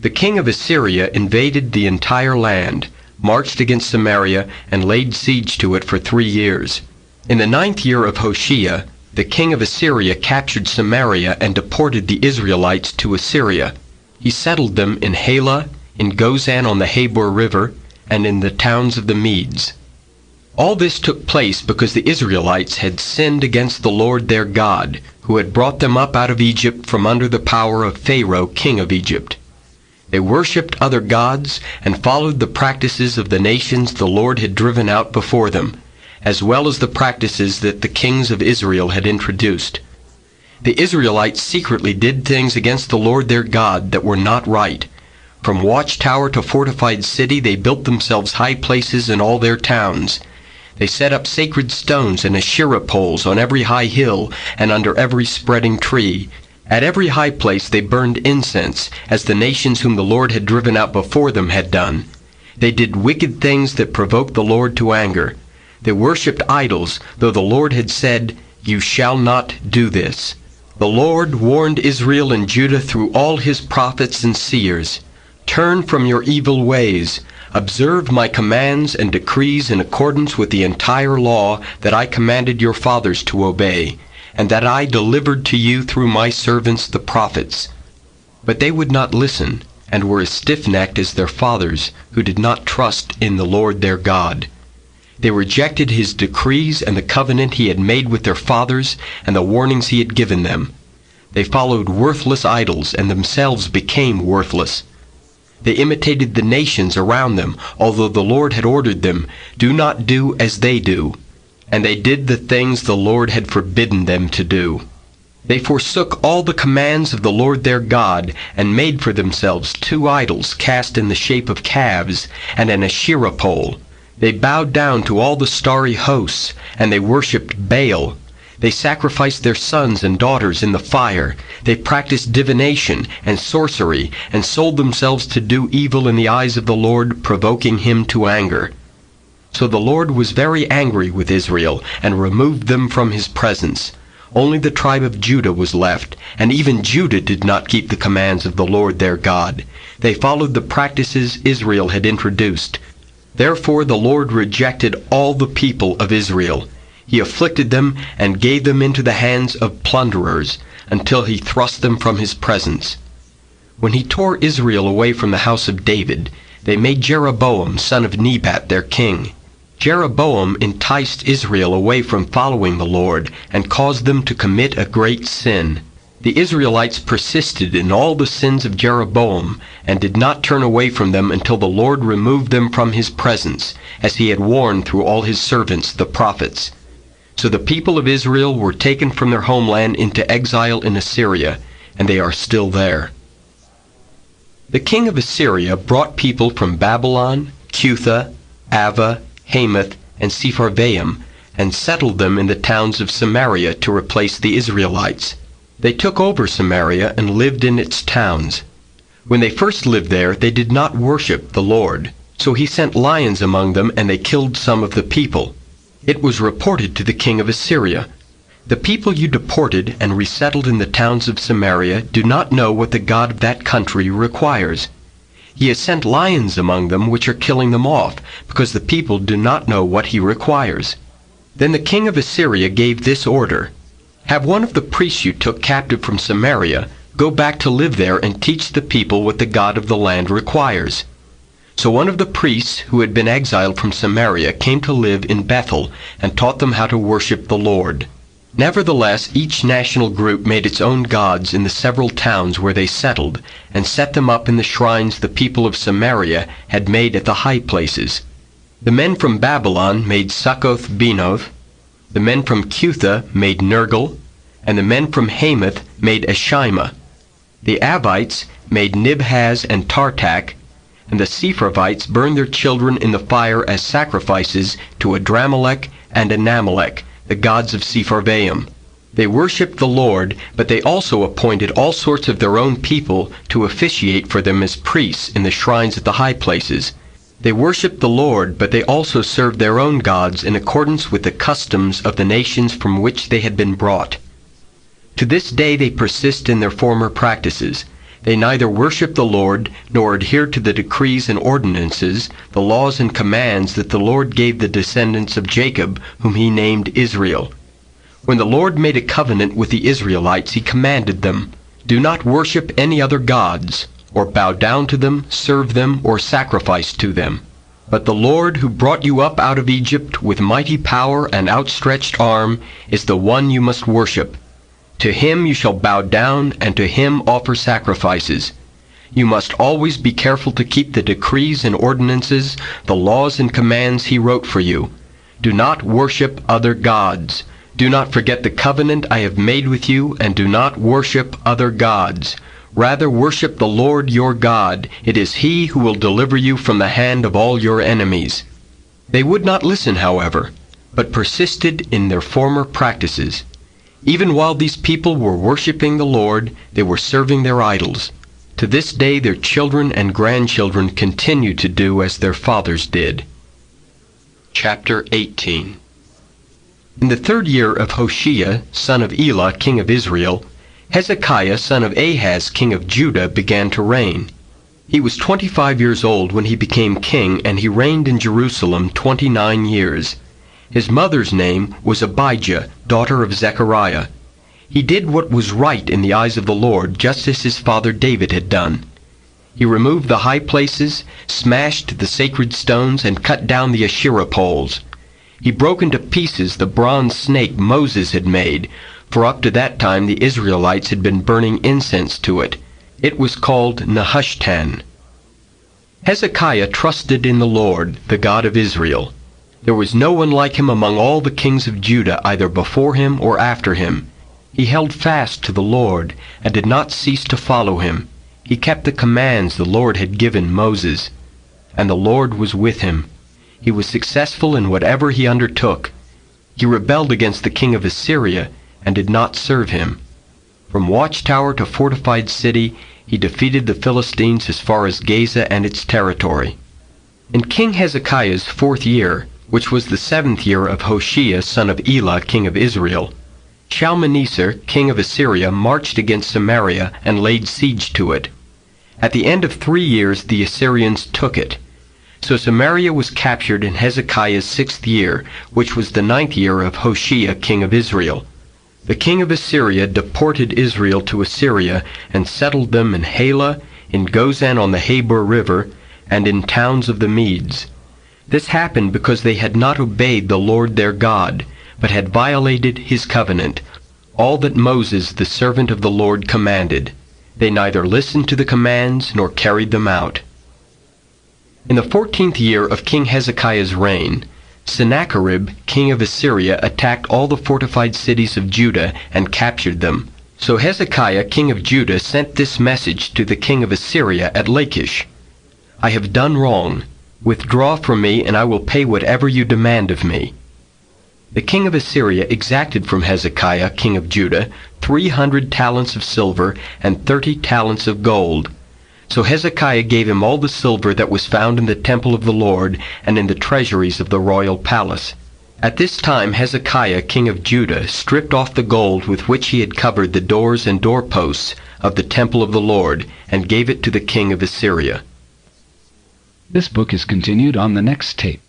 The king of Assyria invaded the entire land, marched against Samaria, and laid siege to it for 3 years. In the 9th year of Hoshea, the king of Assyria captured Samaria and deported the Israelites to Assyria. He settled them in Halah, in Gozan on the Habor River, and in the towns of the Medes. All this took place because the Israelites had sinned against the Lord their God, who had brought them up out of Egypt from under the power of Pharaoh, king of Egypt. They worshipped other gods and followed the practices of the nations the Lord had driven out before them, as well as the practices that the kings of Israel had introduced. The Israelites secretly did things against the Lord their God that were not right. From watchtower to fortified city they built themselves high places in all their towns. They set up sacred stones and Asherah poles on every high hill and under every spreading tree. At every high place they burned incense, as the nations whom the Lord had driven out before them had done. They did wicked things that provoked the Lord to anger. They worshipped idols, though the Lord had said, "You shall not do this." The Lord warned Israel and Judah through all his prophets and seers. "Turn from your evil ways. Observe my commands and decrees in accordance with the entire law that I commanded your fathers to obey, and that I delivered to you through my servants the prophets." But they would not listen, and were as stiff-necked as their fathers, who did not trust in the Lord their God. They rejected his decrees and the covenant he had made with their fathers and the warnings he had given them. They followed worthless idols and themselves became worthless. They imitated the nations around them, although the Lord had ordered them, "Do not do as they do." And they did the things the Lord had forbidden them to do. They forsook all the commands of the Lord their God, and made for themselves 2 idols cast in the shape of calves, and an Asherah pole. They bowed down to all the starry hosts, and they worshipped Baal. They sacrificed their sons and daughters in the fire. They practiced divination and sorcery, and sold themselves to do evil in the eyes of the Lord, provoking him to anger. So the Lord was very angry with Israel, and removed them from his presence. Only the tribe of Judah was left, and even Judah did not keep the commands of the Lord their God. They followed the practices Israel had introduced. Therefore the Lord rejected all the people of Israel. He afflicted them and gave them into the hands of plunderers, until he thrust them from his presence. When he tore Israel away from the house of David, they made Jeroboam son of Nebat their king. Jeroboam enticed Israel away from following the Lord, and caused them to commit a great sin. The Israelites persisted in all the sins of Jeroboam, and did not turn away from them until the Lord removed them from his presence, as he had warned through all his servants the prophets. So the people of Israel were taken from their homeland into exile in Assyria, and they are still there. The king of Assyria brought people from Babylon, Cutha, Ava, Hamath, and Sepharvaim, and settled them in the towns of Samaria to replace the Israelites. They took over Samaria and lived in its towns. When they first lived there, they did not worship the Lord, so he sent lions among them, and they killed some of the people. It was reported to the king of Assyria, "The people you deported and resettled in the towns of Samaria do not know what the God of that country requires. He has sent lions among them which are killing them off, because the people do not know what he requires." Then the king of Assyria gave this order, "Have one of the priests you took captive from Samaria go back to live there and teach the people what the God of the land requires." So one of the priests who had been exiled from Samaria came to live in Bethel, and taught them how to worship the Lord. Nevertheless, each national group made its own gods in the several towns where they settled, and set them up in the shrines the people of Samaria had made at the high places. The men from Babylon made Succoth-Benoth, the men from Cutha made Nergal, and the men from Hamath made Ashima. The Avites made Nibhaz and Tartak, and the Sepharvites burned their children in the fire as sacrifices to Adramelech and Anamelech, the gods of Sepharvaim. They worshipped the Lord, but they also appointed all sorts of their own people to officiate for them as priests in the shrines at the high places. They worshipped the Lord, but they also served their own gods in accordance with the customs of the nations from which they had been brought. To this day they persist in their former practices. They neither worship the Lord, nor adhere to the decrees and ordinances, the laws and commands that the Lord gave the descendants of Jacob, whom he named Israel. When the Lord made a covenant with the Israelites, he commanded them, "Do not worship any other gods, or bow down to them, serve them, or sacrifice to them. But the Lord who brought you up out of Egypt with mighty power and outstretched arm is the one you must worship. To him you shall bow down, and to him offer sacrifices. You must always be careful to keep the decrees and ordinances, the laws and commands he wrote for you. Do not worship other gods. Do not forget the covenant I have made with you, and do not worship other gods. Rather worship the Lord your God. It is he who will deliver you from the hand of all your enemies." They would not listen, however, but persisted in their former practices. Even while these people were worshiping the Lord, they were serving their idols. To this day their children and grandchildren continue to do as their fathers did. Chapter 18. In the 3rd year of Hoshea, son of Elah, king of Israel, Hezekiah, son of Ahaz, king of Judah, began to reign. He was 25 years old when he became king, and he reigned in Jerusalem 29 years. His mother's name was Abijah, daughter of Zechariah. He did what was right in the eyes of the Lord, just as his father David had done. He removed the high places, smashed the sacred stones, and cut down the Asherah poles. He broke into pieces the bronze snake Moses had made, for up to that time the Israelites had been burning incense to it. It was called Nehushtan. Hezekiah trusted in the Lord, the God of Israel. There was no one like him among all the kings of Judah, either before him or after him. He held fast to the Lord, and did not cease to follow him. He kept the commands the Lord had given Moses. And the Lord was with him. He was successful in whatever he undertook. He rebelled against the king of Assyria, and did not serve him. From watchtower to fortified city, he defeated the Philistines as far as Gaza and its territory. In King Hezekiah's 4th year, which was the 7th year of Hoshea, son of Elah, king of Israel, Shalmaneser, king of Assyria, marched against Samaria and laid siege to it. At the end of 3 years the Assyrians took it. So Samaria was captured in Hezekiah's 6th year, which was the 9th year of Hoshea, king of Israel. The king of Assyria deported Israel to Assyria, and settled them in Halah, in Gozan on the Habor River, and in towns of the Medes. This happened because they had not obeyed the Lord their God, but had violated his covenant, all that Moses the servant of the Lord commanded. They neither listened to the commands nor carried them out. In the 14th year of King Hezekiah's reign, Sennacherib, king of Assyria, attacked all the fortified cities of Judah and captured them. So Hezekiah, king of Judah, sent this message to the king of Assyria at Lachish: "I have done wrong. Withdraw from me, and I will pay whatever you demand of me." The king of Assyria exacted from Hezekiah, king of Judah, 300 talents of silver and 30 talents of gold. So Hezekiah gave him all the silver that was found in the temple of the Lord and in the treasuries of the royal palace. At this time Hezekiah, king of Judah, stripped off the gold with which he had covered the doors and doorposts of the temple of the Lord, and gave it to the king of Assyria. This book is continued on the next tape.